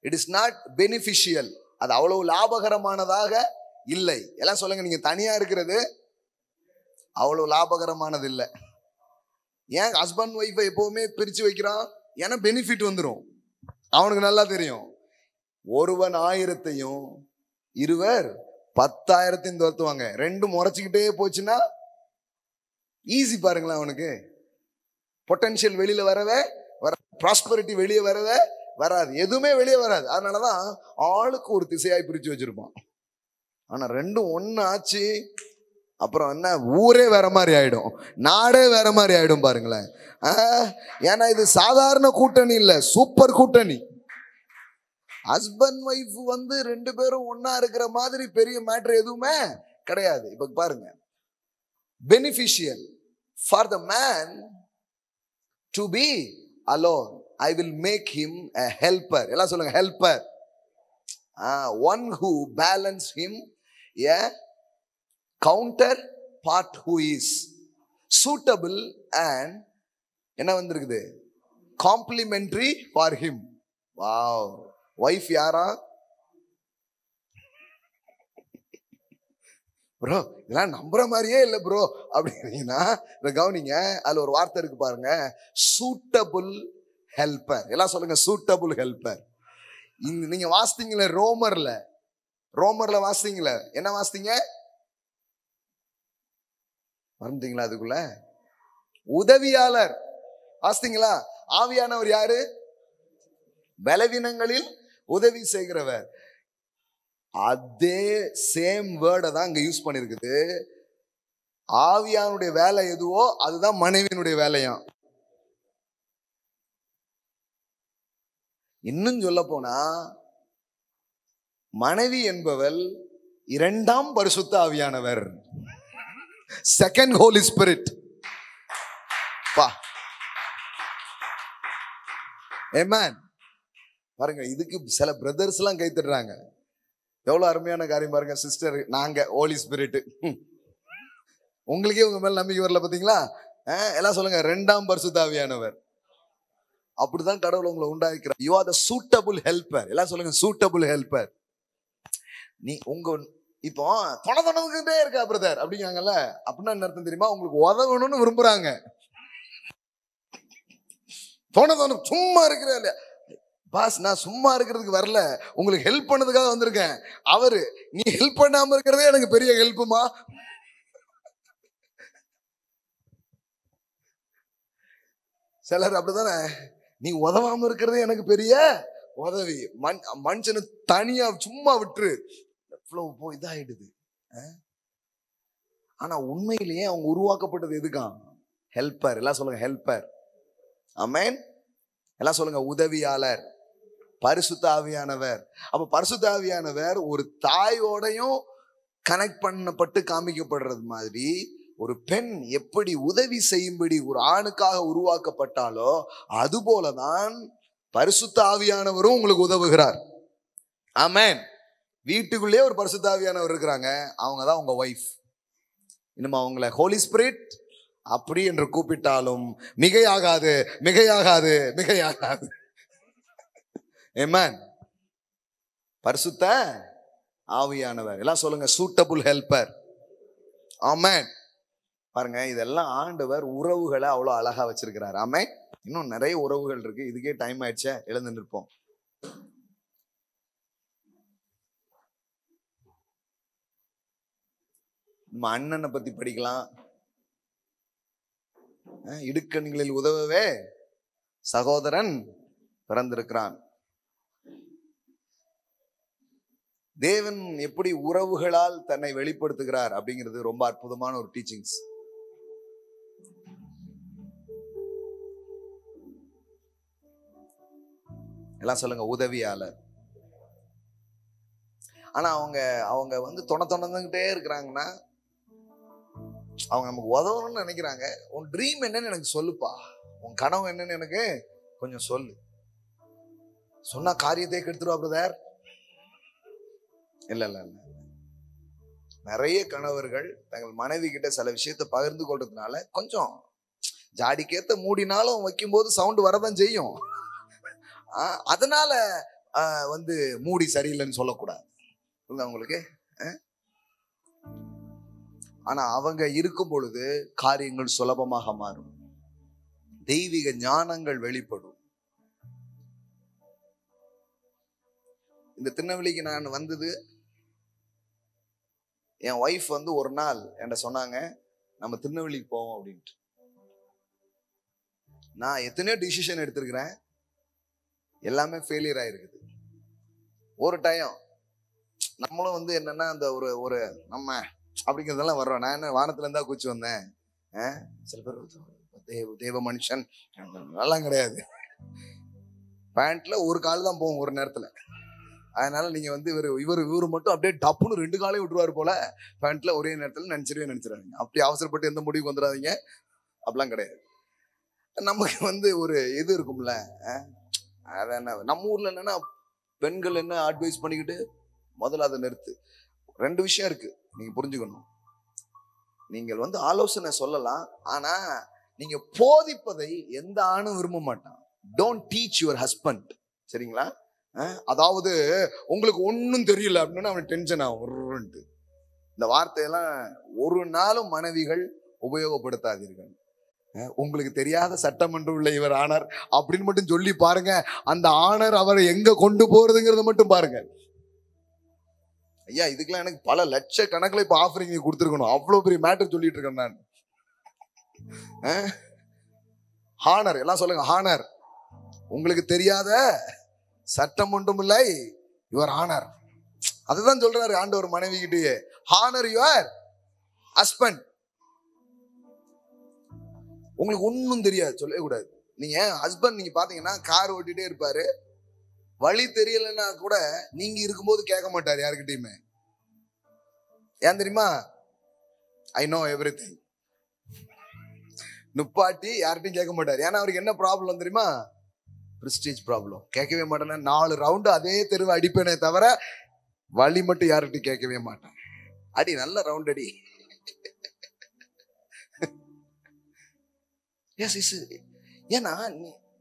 It is not beneficial. அது அவ்வளவு லாபகரமானதாக இல்லை. எல்லாம் சொல்லுங்க, நீங்க தனியா இருக்கிறது அவ்வளவு லாபகரமானது இல்லை. ஏன் ஹஸ்பண்ட் ஒய்ஃபை எப்பவுமே பிரிச்சு வைக்கிறான்? ஏன்னா பெனிஃபிட் வந்துடும். அவனுக்கு நல்லா தெரியும், ஒருவன் 1000ஐயும் இருவர் 10,000 துரத்துவாங்க. ரெண்டும் முறைச்சுக்கிட்டே போச்சுன்னா ஈஸி. பாருங்களேன், அவனுக்கு பொட்டன்ஷியல் வெளியில வரவே வர, ப்ராஸ்பரிட்டி வெளியே வரவே வராது, எதுவுமே வெளியே வராது. அதனாலதான் ஆளுக்கு ஒரு திசையாய் பிரிச்சு வச்சிருப்பான். ஆனா ரெண்டும் ஒன்னு ஆச்சு அப்புறம் என்ன, ஊரே வேற மாதிரி ஆயிடும், நாடே வேற மாதிரி ஆயிடும். பாருங்களேன். ஏன்னா இது சாதாரண கூட்டணி இல்ல, சூப்பர் கூட்டணி. ஹஸ்பண்ட் ஒய்ஃப் 2 பேரும் ஒன்னா இருக்கிற மாதிரி பெரிய மேட்டர் எதுவுமே கிடையாது. இப்ப பாருங்க, beneficial for the man to be alone, I will make him a helper. எல்லாம் சொல்லுங்க, helper. One who balance him, a counter part who is suitable and என்ன வந்திருக்குது, complementary for him. Wow. Wife யாரா? Bro இதெல்லாம் நம்புற மாதிரியே இல்லை bro அப்படின்னா இதை கவனிங்க. அதுல ஒரு வார்த்தை இருக்கு பாருங்க, சூட்டபிள் ஹெல்பர். எல்லாம் சொல்லுங்க, சூட்டபிள் ஹெல்பர். நீங்க வாசித்தீங்களே ரோமர்ல வாசித்தீங்களே, என்ன வாசித்தீங்க? மறந்துட்டீங்களா? அதுக்குள்ள உதவியாளர் வாசித்தீங்களா? ஆவியானவர் யாரு? பலவீனங்களில் உதவி செய்கிறவர். அதே சேம் வேர்டை தான் இங்க யூஸ் பண்ணிருக்குது. ஆவியானுடைய வேலை எதுவோ அதுதான் மனைவியினுடைய வேலையா. இன்னும் சொல்ல போனா மனைவி என்பவள் 2ஆம் பரிசுத்த ஆவியானவர், செகண்ட் ஹோலி ஸ்பிரிட். ஆமென். பாருங்க, இதுக்கு சில பிரதர்ஸ் எல்லாம் கை தட்டுறாங்க. எவ்வளவு அருமையான காரியம் பாருங்க சிஸ்டர். நாங்க ஹோலி ஸ்பிரிட், உங்களுக்கே உங்க மேல நம்பிக்கை வரல பாத்தீங்களா? எல்லாம் சொல்லுங்க, 2ஆம் பரிசுத்த ஆவியானவர். அப்படிதான் கடவுள் உங்களை உண்டாக்கிறார். You are the suitable helper. எல்லாம் சொல்லுங்க, சூட்டபிள் ஹெல்பர். நீ உங்க இப்போ தொணதொணக்கிட்டே இருக்கா பிரதர் அப்படிங்காங்கல்ல, அப்படின்னா என்ன அர்த்தம் தெரியுமா? உங்களுக்கு உதவணும்னு விரும்புறாங்க. தொணதொண சும்மா இருக்கிற இல்லையா பாஸ், நான் சும்மா இருக்கிறதுக்கு வரல, உங்களுக்கு ஹெல்ப் பண்ணதுக்காக வந்திருக்கேன். அவரு நீ ஹெல்ப் பண்ணாம இருக்கிறதே எனக்கு பெரிய ஹெல்ப்புமா. சிலர் அப்படித்தானே, நீ உதவாம இருக்கிறதே எனக்கு பெரிய உதவி. மனுஷனு தனியா சும்மா விட்டுரு, எவ்வளவு இதாயிடுது. ஆனா உண்மையிலேயே அவங்க உருவாக்கப்பட்டது எதுக்காம்? ஹெல்பர். எல்லாம் சொல்லுங்க, ஹெல்பர். ஆமென். எல்லாம் சொல்லுங்க, உதவியாளர். பரிசுத்த ஆவியானவர். அப்ப பரிசுத்த ஆவியானவர் ஒரு தாயோடையும் கனெக்ட் பண்ணப்பட்டு காமிக்கப்படுறது மாதிரி, ஒரு பெண் எப்படி உதவி செய்யும்படி ஒரு ஆணுக்காக உருவாக்கப்பட்டாலோ அது போலதான் பரிசுத்த ஆவியானவரும் உங்களுக்கு உதவுகிறார். ஆமென். வீட்டுக்குள்ளேயே ஒரு பரிசுத்த ஆவியானவர் இருக்கிறாங்க, அவங்கதான் உங்க வைஃப். இன்னும் அவங்கள ஹோலி ஸ்பிரிட் அப்படி என்று கூப்பிட்டாலும் மிகையாகாது, மிகையாகாது, மிகையாகாது. ஆமென். பரிசுத்த ஆவியானவர். எல்லாம் சொல்லுங்க, சூட்டபிள் ஹெல்பர். ஆமென். பாருங்க, இதெல்லாம் ஆண்டவர் உறவுகளை அவ்வளவு அழகா வச்சிருக்கிறார். ஆமென். இன்னும் நிறைய உறவுகள் இருக்கு, இதுக்கே டைம் ஆயிடுச்சே, எழுந்து நிற்போம். நம்ம அண்ணனை பத்தி படிக்கலாம். இடுக்கண்களில் உதவவே சகோதரன் பிறந்திருக்கிறான். தேவன் எப்படி உறவுகளால் தன்னை வெளிப்படுத்துகிறார் அப்படிங்கிறது ரொம்ப அற்புதமான ஒரு டீச்சிங்ஸ். எல்லாம் சொல்லுங்க, உதவியாளர். ஆனா அவங்க தொணதொணந்துகிட்டே இருக்கிறாங்கன்னா, அவங்க நமக்கு உதவணும்னு நினைக்கிறாங்க. உன் ட்ரீம் என்னன்னு எனக்கு சொல்லுப்பா, உன் கனவு என்னன்னு எனக்கு கொஞ்சம் சொல்லு. சொன்னா காரியத்தை கெடுத்துருவா பிரதர். இல்ல இல்ல இல்ல, நிறைய கணவர்கள் தங்கள் மனைவி கிட்ட சில விஷயத்தை பகிர்ந்து கொள்றதுனால கொஞ்சம் ஜாடிக்கேத்த மூடினாலும் வைக்கும்போது சவுண்ட் வரதான் செய்யும். அதனால மூடி சரியில்லைன்னு சொல்லக்கூடாது உங்களுக்கு. ஆனா அவங்க இருக்கும் பொழுது காரியங்கள் சுலபமாக மாறும், தெய்வீக ஞானங்கள் வெளிப்படும். இந்த திருநெல்வேலிக்கு நான் வந்தது, என் ஒய்ஃப் ஒரு நாள் என்கிட்ட சொன்னாங்க, நம்ம திருநெல்வேலிக்கு போவோம் அப்படின்ட்டு. நான் எத்தனையோ டிசிஷன் எடுத்திருக்கிறேன், எல்லாமே ஃபெயிலியர் ஆயிருக்குது. ஒரு டைம் நம்மளும் என்னன்னா அந்த ஒரு நம்ம அப்படிங்கிறதெல்லாம் வர்றோம். நான் என்ன வானத்துல இருந்தா குச்சி வந்தேன்? சில பேர் தேவ மனுஷன் எல்லாம் கிடையாது. பேண்ட்ல ஒரு கால் தான் போகும் ஒரு நேரத்துல. அதனால நீங்க இவரு மட்டும் அப்படியே டப்புன்னு 2 காலையும் விட்டுருவாரு போல பேண்ட்ல ஒரே நேரத்துல நினைச்சிருவாங்க. அப்படி அவசரப்பட்டு எந்த முடிவுக்கு வந்துடாதீங்க, அப்படிலாம் கிடையாது. நமக்கு ஒரு இது இருக்கும்ல, அத நம்ம ஊர்ல என்னன்னா பெண்கள் என்ன அட்வைஸ் பண்ணிக்கிட்டு முதல்ல அதை நிறுத்து. 2 விஷயம் இருக்கு, நீங்க புரிஞ்சுக்கணும். நீங்கள் ஆலோசனை சொல்லலாம், ஆனா நீங்க போதிப்பதை எந்த ஆணும் விரும்ப மாட்டான். Don't teach your husband. சரிங்களா? அதாவது உங்களுக்கு ஒன்னும் தெரியல அப்படின்னு அவன் டென்ஷன் ஆகும். இந்த வார்த்தையெல்லாம் ஒரு நாளும் மனைவிகள் உபயோகப்படுத்தாதீர்கள். உங்களுக்கு தெரியாத சட்டமன்றம் உள்ள இவர் ஆனர் அப்படின்னு மட்டும் சொல்லி பாருங்க, அந்த ஆனர் அவரை எங்க கொண்டு போறதுங்கிறத மட்டும் பாருங்க. ஐயா, இதுக்கெல்லாம் எனக்கு பல லட்ச கணக்கில் இப்ப ஆஃபரிங் கொடுத்துருக்கணும், அவ்வளவு பெரிய மேட்டர் சொல்லிட்டு இருக்கேன் நான். ஹானர். எல்லாம் சொல்லுங்க, ஹானர். உங்களுக்கு தெரியாத சட்டம் ஒன்றும் இல்லை, யுவர் ஆனர். அதுதான் சொல்றாரு ஆண்டவர் மனைவி கிட்டே, ஹானர் யுவர் ஹஸ்பண்ட். உங்களுக்கு ஒன்னும் தெரியாது சொல்லவே கூடாது. நீங்க ஹஸ்பண்ட் நீங்க பாத்தீங்கன்னா கார் ஓட்டிட்டே இருப்பாரு, வழி தெரியலன்னா கூட நீங்க இருக்கும்போது கேட்க மாட்டாரு யாருக்கிட்டையுமே. ஏன் தெரியுமா? I know everything. நுப்பாட்டி யார்கிட்டையும் கேட்க மாட்டாரு. ஏன்னா அவருக்கு என்ன ப்ராப்ளம் தெரியுமா? Prestige problem. கேட்கவே மாட்டேன். 4 ரவுண்டு அதே தெருவை அடிப்பேனே தவிர வழி மட்டும் யார்கிட்டையும் கேட்கவே மாட்டேன். அடி, நல்ல ரவுண்ட் அடி. Yes is. ஏன்னா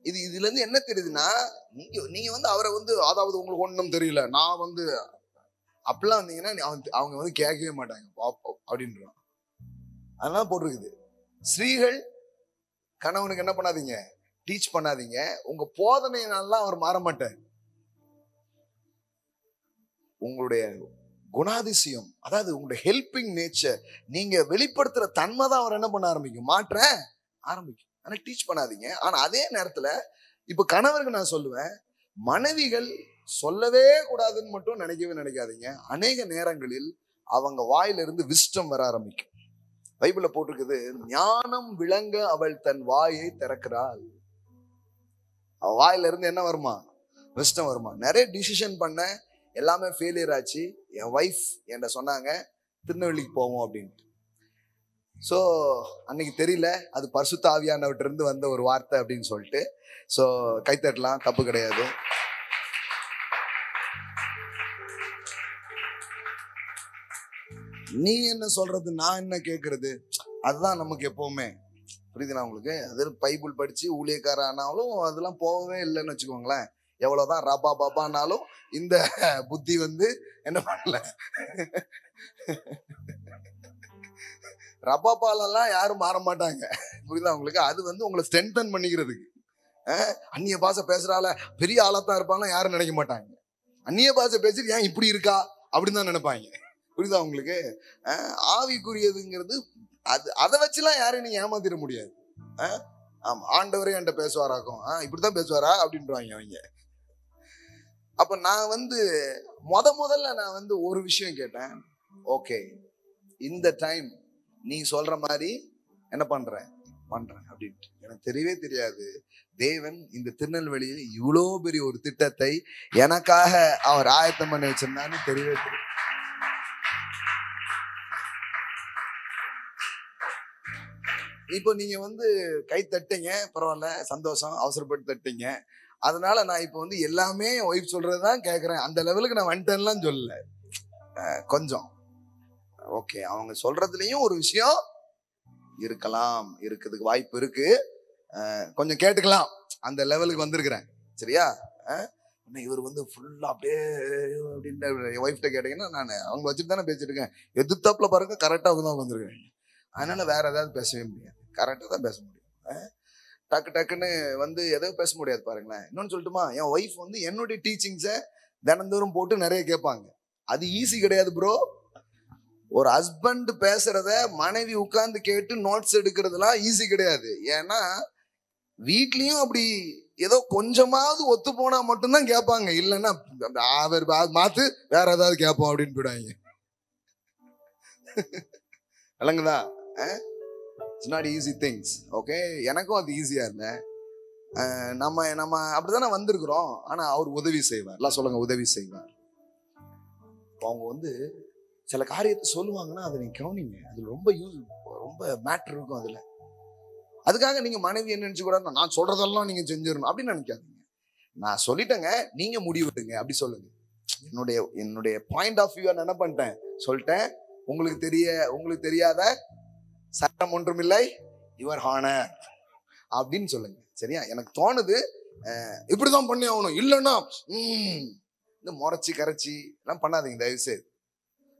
இதுல இருந்து என்ன தெரியுதுன்னா, நீங்க வந்து அவரை வந்து, அதாவது உங்களுக்கு ஒண்ணும் தெரியல, நான் வந்து அப்படிலாம் வந்தீங்கன்னா அவங்க வந்து கேட்கவே மாட்டாங்க பாப்போம் அப்படின்றான். அதெல்லாம் போட்டிருக்குது. ஸ்ரீகள் கணவனுக்கு என்ன பண்ணாதீங்க, டீச் பண்ணாதீங்க. உங்க போதனையினாலாம் அவர் மாற மாட்டார். உங்களுடைய குணாதிசயம், அதாவது உங்களுடைய ஹெல்பிங் நேச்சர், நீங்க வெளிப்படுத்துற தன்மை தான் அவர் என்ன பண்ண ஆரம்பிக்கும், மாற்ற ஆரம்பிக்கும். ஆனா டீச் பண்ணாதீங்க. ஆனா அதே நேரத்துல இப்ப கணவருக்கு நான் சொல்லுவேன், மனைவிகள் சொல்லவே கூடாதுன்னு மட்டும் நினைக்காதீங்க. அநேக நேரங்களில் அவங்க வாயிலிருந்து விஸ்டம் வர ஆரம்பிக்கும். பைபிள்ல போட்டிருக்குது, ஞானம் விளங்க அவள் தன் வாயை திறக்கிறாள். அவ வாயில இருந்து என்ன வருமா, விஸ்டம் வருமா. நிறைய டிசிஷன் பண்ண எல்லாமே ஃபெயிலியர் ஆச்சு. என் ஒய்ஃப் என்கிட்ட சொன்னாங்க, திருநெல்வேலிக்கு போவோம் அப்படின்ட்டு. ஸோ அன்னைக்கு தெரியல அது பரிசுத்த ஆவியானவர்ட்ட இருந்து வந்த ஒரு வார்த்தை அப்படின்னு சொல்லிட்டு. ஸோ கைத்தட்டலாம், தப்பு கிடையாது. நீ என்ன சொல்றது, நான் என்ன கேட்கறது, அதுதான் நமக்கு எப்பவுமே. புரியுதுங்களா உங்களுக்கு? அது பைபிள் படிச்சு ஊழியக்கார ஆனாலும் அதெல்லாம் போகவே இல்லைன்னு வச்சுக்கோங்களேன். எவ்வளவுதான் ரபா பாபானாலும் இந்த புத்தி வந்து என்ன பண்ணல. ரபாபாலெல்லாம் யாரும் மாற மாட்டாங்க. புரியுதா உங்களுக்கு? அது வந்து உங்களை ஸ்ட்ரென்தன் பண்ணிக்கிறதுக்கு. அந்நிய பாஷை பேசுறால பெரிய ஆளாத்தான் இருப்பாங்க யாரும் நினைக்க மாட்டாங்க. அந்நிய பாஷை பேசி ஏன் இப்படி இருக்கா அப்படின்னு தான் நினைப்பாங்க. புரியுதா உங்களுக்கு? ஆவிக்குரியதுங்கிறது அது, அதை வச்சுலாம் யாரையும் நீங்க ஏமாத்திட முடியாது. ஆமா, ஆண்டவரே என்கிட்ட பேசுவாராக்கும், இப்படிதான் பேசுவாரா அப்படின்றாங்க அவங்க. அப்ப நான் வந்து முதல்ல நான் வந்து ஒரு விஷயம் கேட்டேன். ஓகே, இந்த டைம் நீ சொல்ற மாதிரி என்ன பண்றேன் அப்படின்ட்டு. எனக்கு தெரியவே தெரியாது தேவன் இந்த திருநெல்வேலியில் இவ்வளோ பெரிய ஒரு திட்டத்தை எனக்காக அவர் ஆயத்தம் பண்ணி வச்சிருந்தான்னு தெரியவே தெரியும். இப்போ நீங்க வந்து கை தட்டிங்க, பரவாயில்ல, சந்தோஷம், அவசரப்பட்டு தட்டிங்க. அதனால நான் இப்போ வந்து எல்லாமே ஒய்ஃப் சொல்றதுதான் கேட்கறேன். அந்த லெவலுக்கு நான் வந்துட்டேன்லாம் சொல்லல. கொஞ்சம் ஓகே, அவங்க சொல்றதுலயும் ஒரு விஷயம் இருக்கலாம், இருக்கிறதுக்கு வாய்ப்பு இருக்கு, கொஞ்சம் கேட்டுக்கலாம், அந்த லெவலுக்கு வந்திருக்கிறேன். சரியா? இவர் வந்து ஃபுல்லா அப்படியே அப்படின்னு ஒய்ஃப்ட கேட்டீங்கன்னா, நான் அவங்க வச்சுட்டு தானே பேசிட்டு இருக்கேன். எதிர்த்தாப்புல பாருங்க, கரெக்டா அவங்க தான் வந்துருக்கேன். அதனால வேற ஏதாவது பேசவே முடியாது, கரெக்டா தான் பேச முடியும். டக்குன்னு வந்து எதாவது பேச முடியாது. பாருங்களேன், இன்னொன்னு சொல்லட்டுமா, என் ஒய்ஃப் வந்து என்னுடைய டீச்சிங்ஸை தினந்தோறும் போட்டு நிறைய கேட்பாங்க. அது ஈஸி கிடையாது ப்ரோ. ஒரு ஹஸ்பண்ட் பேசுறத மனைவி உட்கார்ந்து கேட்டு நோட்ஸ் எடுக்கிறதுலாம் ஈஸி கிடையாது. ஏன்னா வீட்லயும் அப்படி ஏதோ கொஞ்சமாவது ஒத்து போனா மட்டும்தான் கேட்பாங்க. இல்லைன்னா மாத்து வேற ஏதாவது கேட்போம் அப்படின்னு போயிடுவாங்க. விளங்குதா? It's not easy things. Okay, எனக்கும் அது ஈஸியா இல்லை. நம்ம அப்படித்தானே வந்திருக்கிறோம். ஆனா அவர் உதவி செய்வார். எல்லாம் சொல்லுங்க, உதவி செய்வார். அவங்க வந்து சில காரியத்தை சொல்லுவாங்கன்னா அதை நீங்க கவனிங்க. அது ரொம்ப மேட்டர் இருக்கும் அதுல. அதுக்காக நீங்க மனைவி என்ன நினைச்சு கூட, நான் சொல்றதெல்லாம் நீங்க செஞ்சிடணும் அப்படின்னு நினைக்காதீங்க. நான் சொல்லிட்டேங்க, நீங்க முடிவெடுங்க அப்படி சொல்லுங்க. என்னுடைய பாயிண்ட் ஆஃப் வியூ என்ன பண்ணிட்டேன், சொல்லிட்டேன். உங்களுக்கு தெரியாத சட்டம் ஒன்றுமில்லை, யுவர் ஹானர் அப்படின்னு சொல்லுங்க. சரியா? எனக்கு தோணுது இப்படிதான் பண்ணி ஆகணும், இல்லைன்னா இந்த முறைச்சி கரைச்சி எல்லாம் பண்ணாதீங்க தயவு செய்து.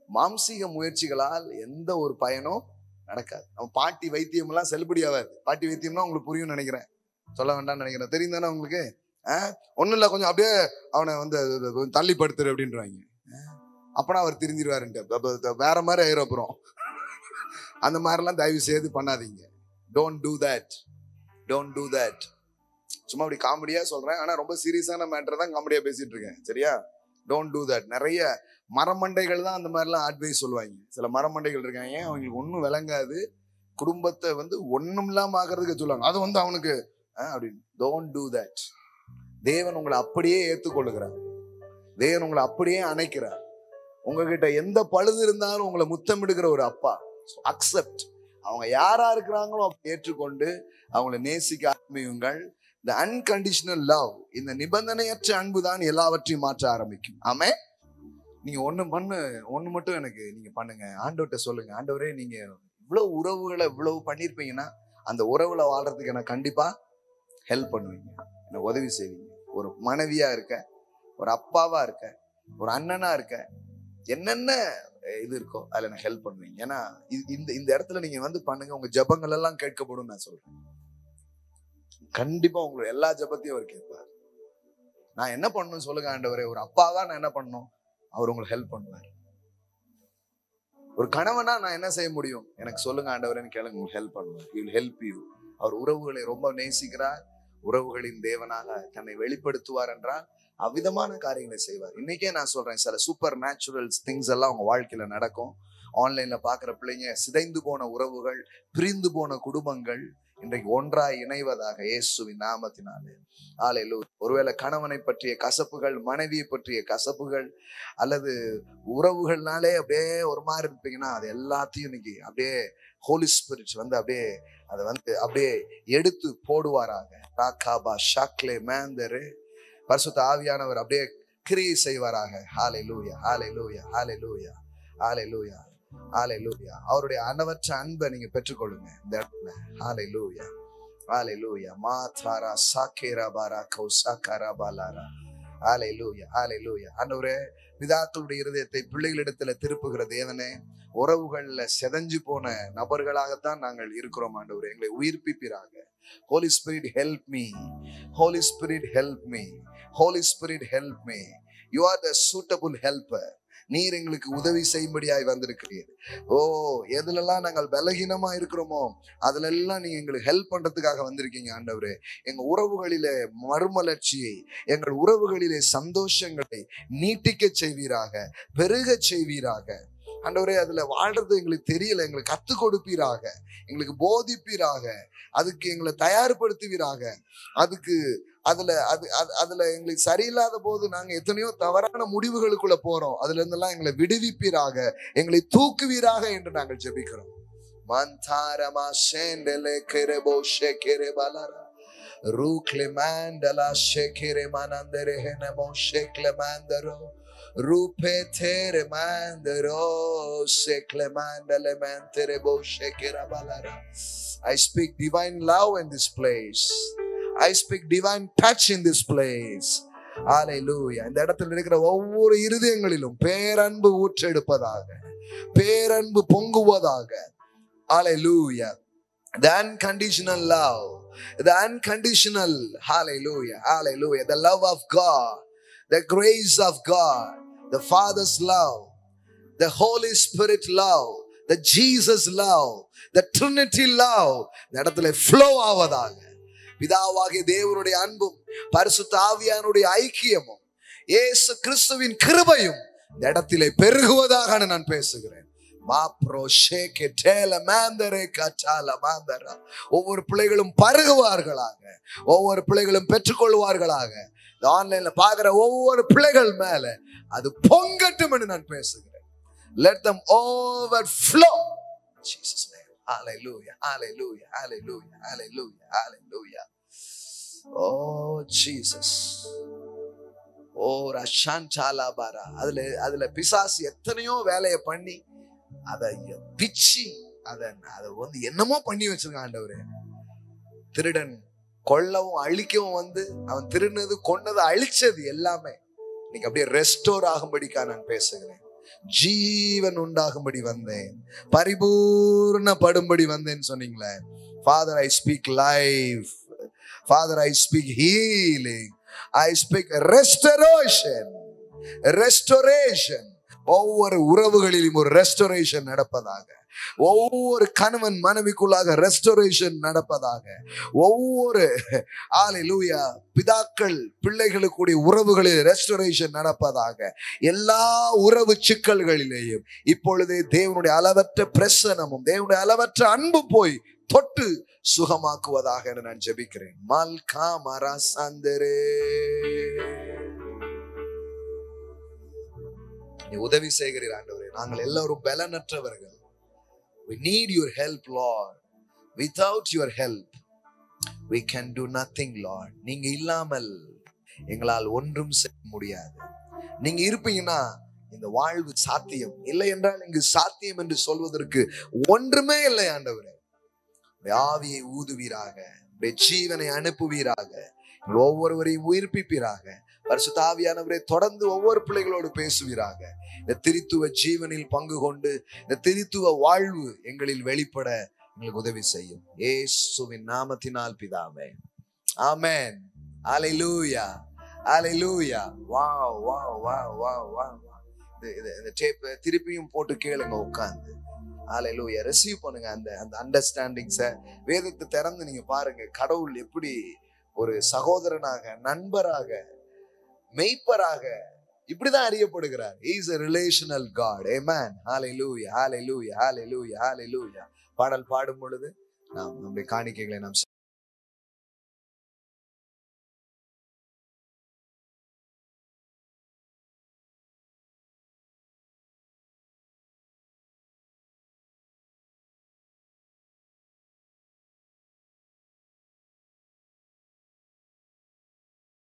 மாம்சீக முயற்சிகளால் எந்த ஒரு பயனும் நடக்காது. நம்ம பாட்டி வைத்தியம் எல்லாம் செல்லுபடி ஆகாது. பாட்டி வைத்தியம்னா உங்களுக்கு புரியும் நினைக்கிறேன், சொல்ல வேண்டாம்னு நினைக்கிறேன். தெரியும் தானே உங்களுக்கு? ஒன்னும் இல்லை, கொஞ்சம் அப்படியே அவனை வந்து தள்ளி படுத்துரு அப்படின்றாங்க. அப்பனா அவர் தெரிஞ்சிருவாருன்ட்டு வேற மாதிரி ஆயிரும். அப்புறம் அந்த மாதிரிலாம் தயவு செய்து பண்ணாதீங்க. Don't do that. சும்மா அப்படி காமெடியா சொல்றேன், ஆனா ரொம்ப சீரியஸான மேட்டர் தான் காமெடியா பேசிட்டு இருக்கேன். சரியா? Don't do that. நிறைய மரமண்டைகள் தான் அந்த மாதிரிலாம் அட்வைஸ் சொல்லுவாங்க. சில மரமண்டைகள் இருக்காங்க, அவங்களுக்கு ஒன்றும் விளங்காது, குடும்பத்தை வந்து ஒன்றும் இல்லாம ஆகிறதுக்கு சொல்லுவாங்க. அது வந்து அவனுக்கு அப்படின்னு. Don't do that. தேவன் உங்களை அப்படியே ஏற்றுக்கொள்ளுகிறார். தேவன் உங்களை அப்படியே அணைக்கிறார். உங்ககிட்ட எந்த பழுது இருந்தாலும் உங்களை முத்தமிடுகிற ஒரு அப்பா. அக்செப்ட். அவங்க யாரா இருக்கிறாங்களோ அப்படி ஏற்றுக்கொண்டு அவங்களை நேசிக்க ஆரம்பியுங்கள். இந்த அன்கண்டிஷனல் லவ், இந்த நிபந்தனையற்ற அன்பு தான் எல்லாவற்றையும் மாற்ற ஆரம்பிக்கும். ஆமென். நீங்க ஒண்ணு மட்டும் எனக்கு நீங்க பண்ணுங்க. ஆண்டவர்கிட்ட சொல்லுங்க, ஆண்டவரே நீங்க இவ்வளவு உறவுகளை இவ்வளவு பண்ணிருப்பீங்கன்னா அந்த உறவுல வாழ்றதுக்கு எனக்கு கண்டிப்பா ஹெல்ப் பண்ணுவீங்க, எனக்கு உதவி செய்வீங்க. ஒரு மனைவியா இருக்க, ஒரு அப்பாவா இருக்க, ஒரு அண்ணனா இருக்க, என்னென்ன இது இருக்கோ அதுல எனக்கு ஹெல்ப் பண்ணுவீங்க. ஏன்னா இந்த இந்த இடத்துல நீங்க வந்து பண்ணுங்க, உங்க ஜெபங்கள் எல்லாம் கேட்கப்படும் நான் சொல்றேன். கண்டிப்பா உங்களோட எல்லா ஜெபத்தையும் அவர் கேட்பார். நான் என்ன பண்ணணும் சொல்லுங்க ஆண்டவரே? ஒரு அப்பாவா நான் என்ன பண்ணணும்? அவர் உங்களுக்கு ஹெல்ப் பண்ணுவார். ஒரு கணவனா நான் என்ன செய்ய முடியும்? எனக்கு சொல்லுங்க ஆண்டவரேன்னு கேளுங்க, உங்களுக்கு ஹெல்ப் பண்ணுவார். He will help you. அவர் உறவுகளை ரொம்ப நேசிக்கிறார். உறவுகளின் தேவனாக தன்னை வெளிப்படுத்துவார் என்றால் அவ்விதமான காரியங்களை செய்வார். இன்னைக்கே நான் சொல்றேன், சில சூப்பர் நேச்சுரல் திங்ஸ் எல்லாம் உங்க வாழ்க்கையில நடக்கும். ஆன்லைன்ல பாக்குற பிள்ளைங்க, சிதைந்து போன உறவுகள், பிரிந்து போன குடும்பங்கள் இன்றைக்கு ஒன்றாய் இணைவதாக இயேசுவின் நாமத்தினாலே. ஹல்லேலூயா. ஒருவேளை கணவனை பற்றிய கசப்புகள், மனைவியை பற்றிய கசப்புகள், அல்லது உறவுகள்னாலே அப்படியே ஒரு மாதிரி இருப்பீங்கன்னா, அது எல்லாத்தையும் இன்னைக்கு அப்படியே ஹோலி ஸ்பிரிட் வந்து அப்படியே அதை வந்து அப்படியே எடுத்து போடுவாராக. ராகாபா ஷாக்லே மேந்தரு, பரிசுத்த ஆவியானவர் அப்படியே கிரியை செய்வாராக. ஹல்லேலூயா, ஹல்லேலூயா, ஹல்லேலூயா, ஹல்லேலூயா, ஹல்லேலூயா. அவருடைய அனவற்ற அன்பை நீங்க பெற்றுக்கொள்ளுங்க இந்த இடத்துல. ஹல்லேலூயா, ஹல்லேலூயா. மாதாரா சாகேரா பாரா கௌசாகாரா பாலாரா. ஹல்லேலூயா, ஹல்லேலூயா. ஆண்டவரே, பிதாக்களுடைய இருதயத்தை பிள்ளைகளிடத்துல திருப்புகிற தேவனே, உறவுகள்ல செதஞ்சு போன நபர்களாகத்தான் நாங்கள் இருக்கிறோம் ஆண்டவரே. எங்களை உயிர்ப்பிப்பீராக. Holy Spirit help me. Holy Spirit help me. Holy Spirit help me. You are the suitable helper. நீர் எங்களுக்கு உதவி செய்யும்படியாய் வந்திருக்கிறீர். ஓ, எதுலெல்லாம் நாங்கள் பலகீனமா இருக்கிறோமோ அதுல எல்லாம் நீங்க எங்களுக்கு ஹெல்ப் பண்றதுக்காக வந்திருக்கீங்க ஆண்டவரே. எங்க உறவுகளிலே மறுமலர்ச்சியை, எங்கள் உறவுகளிலே சந்தோஷங்களை நீட்டிக்க செய்வீராக, பெருக செய்வீராக ஆண்டவரே. அதுல வாழ்றது எங்களுக்கு தெரியல, எங்களுக்கு கத்து கொடுப்பீராக, எங்களுக்கு போதிப்பீராக, அதுக்கு எங்களை தயார்படுத்துவீராக. அதுக்கு அதுல எங்களுக்கு சரியில்லாத போது நாங்க எத்தனையோ தவறான முடிவுகளுக்குள்ள போறோம், அதுல இருந்தெல்லாம் எங்களை விடுவிப்பீராக, எங்களை தூக்குவீராக என்று நாங்கள் ஜெபிக்கிறோம். மந்தாரமா சேண்டலே கெரபோ ஷெகெரே பாலாரா ரூக்லே மாண்டலா ஷெகெரே மனந்தரே ஹெனமோ ஷெக்லே மாந்தரோ ரூபே தேரே மாந்தரோ ஷெக்லே மாண்டலே மாந்தரே போ ஷெகெரா பாலாரா. I speak divine love in this place. I speak divine touch in this place. Hallelujah. இந்த இடத்துல இருக்கிற ஒவ்வொரு இருதயங்களிலும் பேரன்பு ஊற்றெடுப்பதாக, பேரன்பு பொங்குவதாக. Hallelujah. The unconditional love, the unconditional, hallelujah, hallelujah, the love of God, the grace of God, the Father's love, the Holy Spirit love, the Jesus love, the Trinity love இந்த இடத்துல flow ஆவதாக. பிதாவாகிய தேவனுடைய அன்பும் பரிசுத்த ஆவியானுடைய ஐக்கியமும் இயேசு கிறிஸ்துவின் கிருபையும் இந்த இடத்திலே பெருகுவதாக நான் பேசுகிறேன். ஒவ்வொரு பிள்ளைகளும் பருகுவார்களாக, ஒவ்வொரு பிள்ளைகளும் பெற்றுக்கொள்வார்களாக. ஆன்லைன்ல பாக்குற ஒவ்வொரு பிள்ளைகள் மேல அது பொங்கட்டும் என்று நான் பேசுகிறேன். Let them overflow. Jesus name. Hallelujah, hallelujah, hallelujah, hallelujah, hallelujah. Oh Jesus. Oh Rashantala bara. அதுல பிசாசு எத்தனையோ வேலையை பண்ணி அதை பிச்சி அதை வந்து என்னமோ பண்ணி வச்சிருக்கான் ஆண்டவரே. திருடன் கொல்லவும் அழிக்கவும் வந்து அவன் திருநது கொன்னது அழிச்சது எல்லாமே நீங்க அப்படியே ரெஸ்டோர் ஆகும்படிக்கா நான் பேசுகிறேன். ஜீவன் உண்டாகும்படி வந்தேன், பரிபூர்ணப்படும்படி வந்தேன்னு சொன்னீங்களே. Father, I speak life. Father, I speak healing. I speak restoration. Restoration. ஒவ்வொரு உறவுகளிலும் ஒரு ரெஸ்டோரேஷன் நடப்பதாக. ஒவ்வொரு கணவன் மனைவிக்குள்ளாக ரெஸ்டோரேஷன் நடப்பதாக. ஒவ்வொரு ஹல்லேலூயா பிதாக்கள் பிள்ளைகளுக்குடைய உறவுகளில் ரெஸ்டோரேஷன் நடப்பதாக. எல்லா உறவு சிக்கல்களிலேயும் இப்பொழுதே தேவனுடைய அளவற்ற பிரசன்னமும் தேவனுடைய அளவற்ற அன்பு போய் தொட்டு சுகமாக்குவதாக என நான் ஜெபிக்கிறேன். மல்கா மரா சந்தரே, நீ உதவி செய்கிறீர் ஆண்டவரே. நாங்கள் எல்லாரும் பலனற்றவர்கள். We need your help, Lord. Without your help, we can do nothing, Lord. நீங்க இல்லாமல் எங்களால் ஒன்றும் செய்ய முடியாது. நீங்க இருப்பீங்கன்னா இந்த வாழ்வு சாத்தியம். இல்லை என்றால் இங்கு சாத்தியம் என்று சொல்வதற்கு ஒன்றுமே இல்லை ஆண்டவரே. உடைய ஆவியை ஊதுவீராக, உடைய ஜீவனை அனுப்புவீராக, ஒவ்வொருவரையும் உயிர்ப்பிப்பீராக. பரிசுத்த ஆவியானவரே தொடர்ந்து ஒவ்வொரு பிள்ளைகளோடு பேசுவீராக. இந்த திரித்துவ ஜீவனில் பங்கு கொண்டு இந்த திரித்துவ வாழ்வு எங்களில் வெளிப்பட எங்களுக்கு உதவி செய்யும். இயேசுவின் நாமத்தினால் பிதாவே, amen. Hallelujah, hallelujah. Wow wow wow wow wow. இந்த டேப் திருப்பியும் போட்டு கேளுங்க உட்கார்ந்து. ஹல்லேலூயா. ரிசீவ் பண்ணுங்க அந்த அண்டர்ஸ்டாண்டிங்ஸை. வேதத்தை திறந்து நீங்க பாருங்க, கடவுள் எப்படி ஒரு சகோதரனாக, நண்பராக, மெய்ப்பராக இப்படிதான் அறியப்படுகிறார். He is a relational God. Amen. Hallelujah, hallelujah, hallelujah, hallelujah. பாடல் பாடும் பொழுது நாம் நம்முடைய காணிக்கைகளை நாம்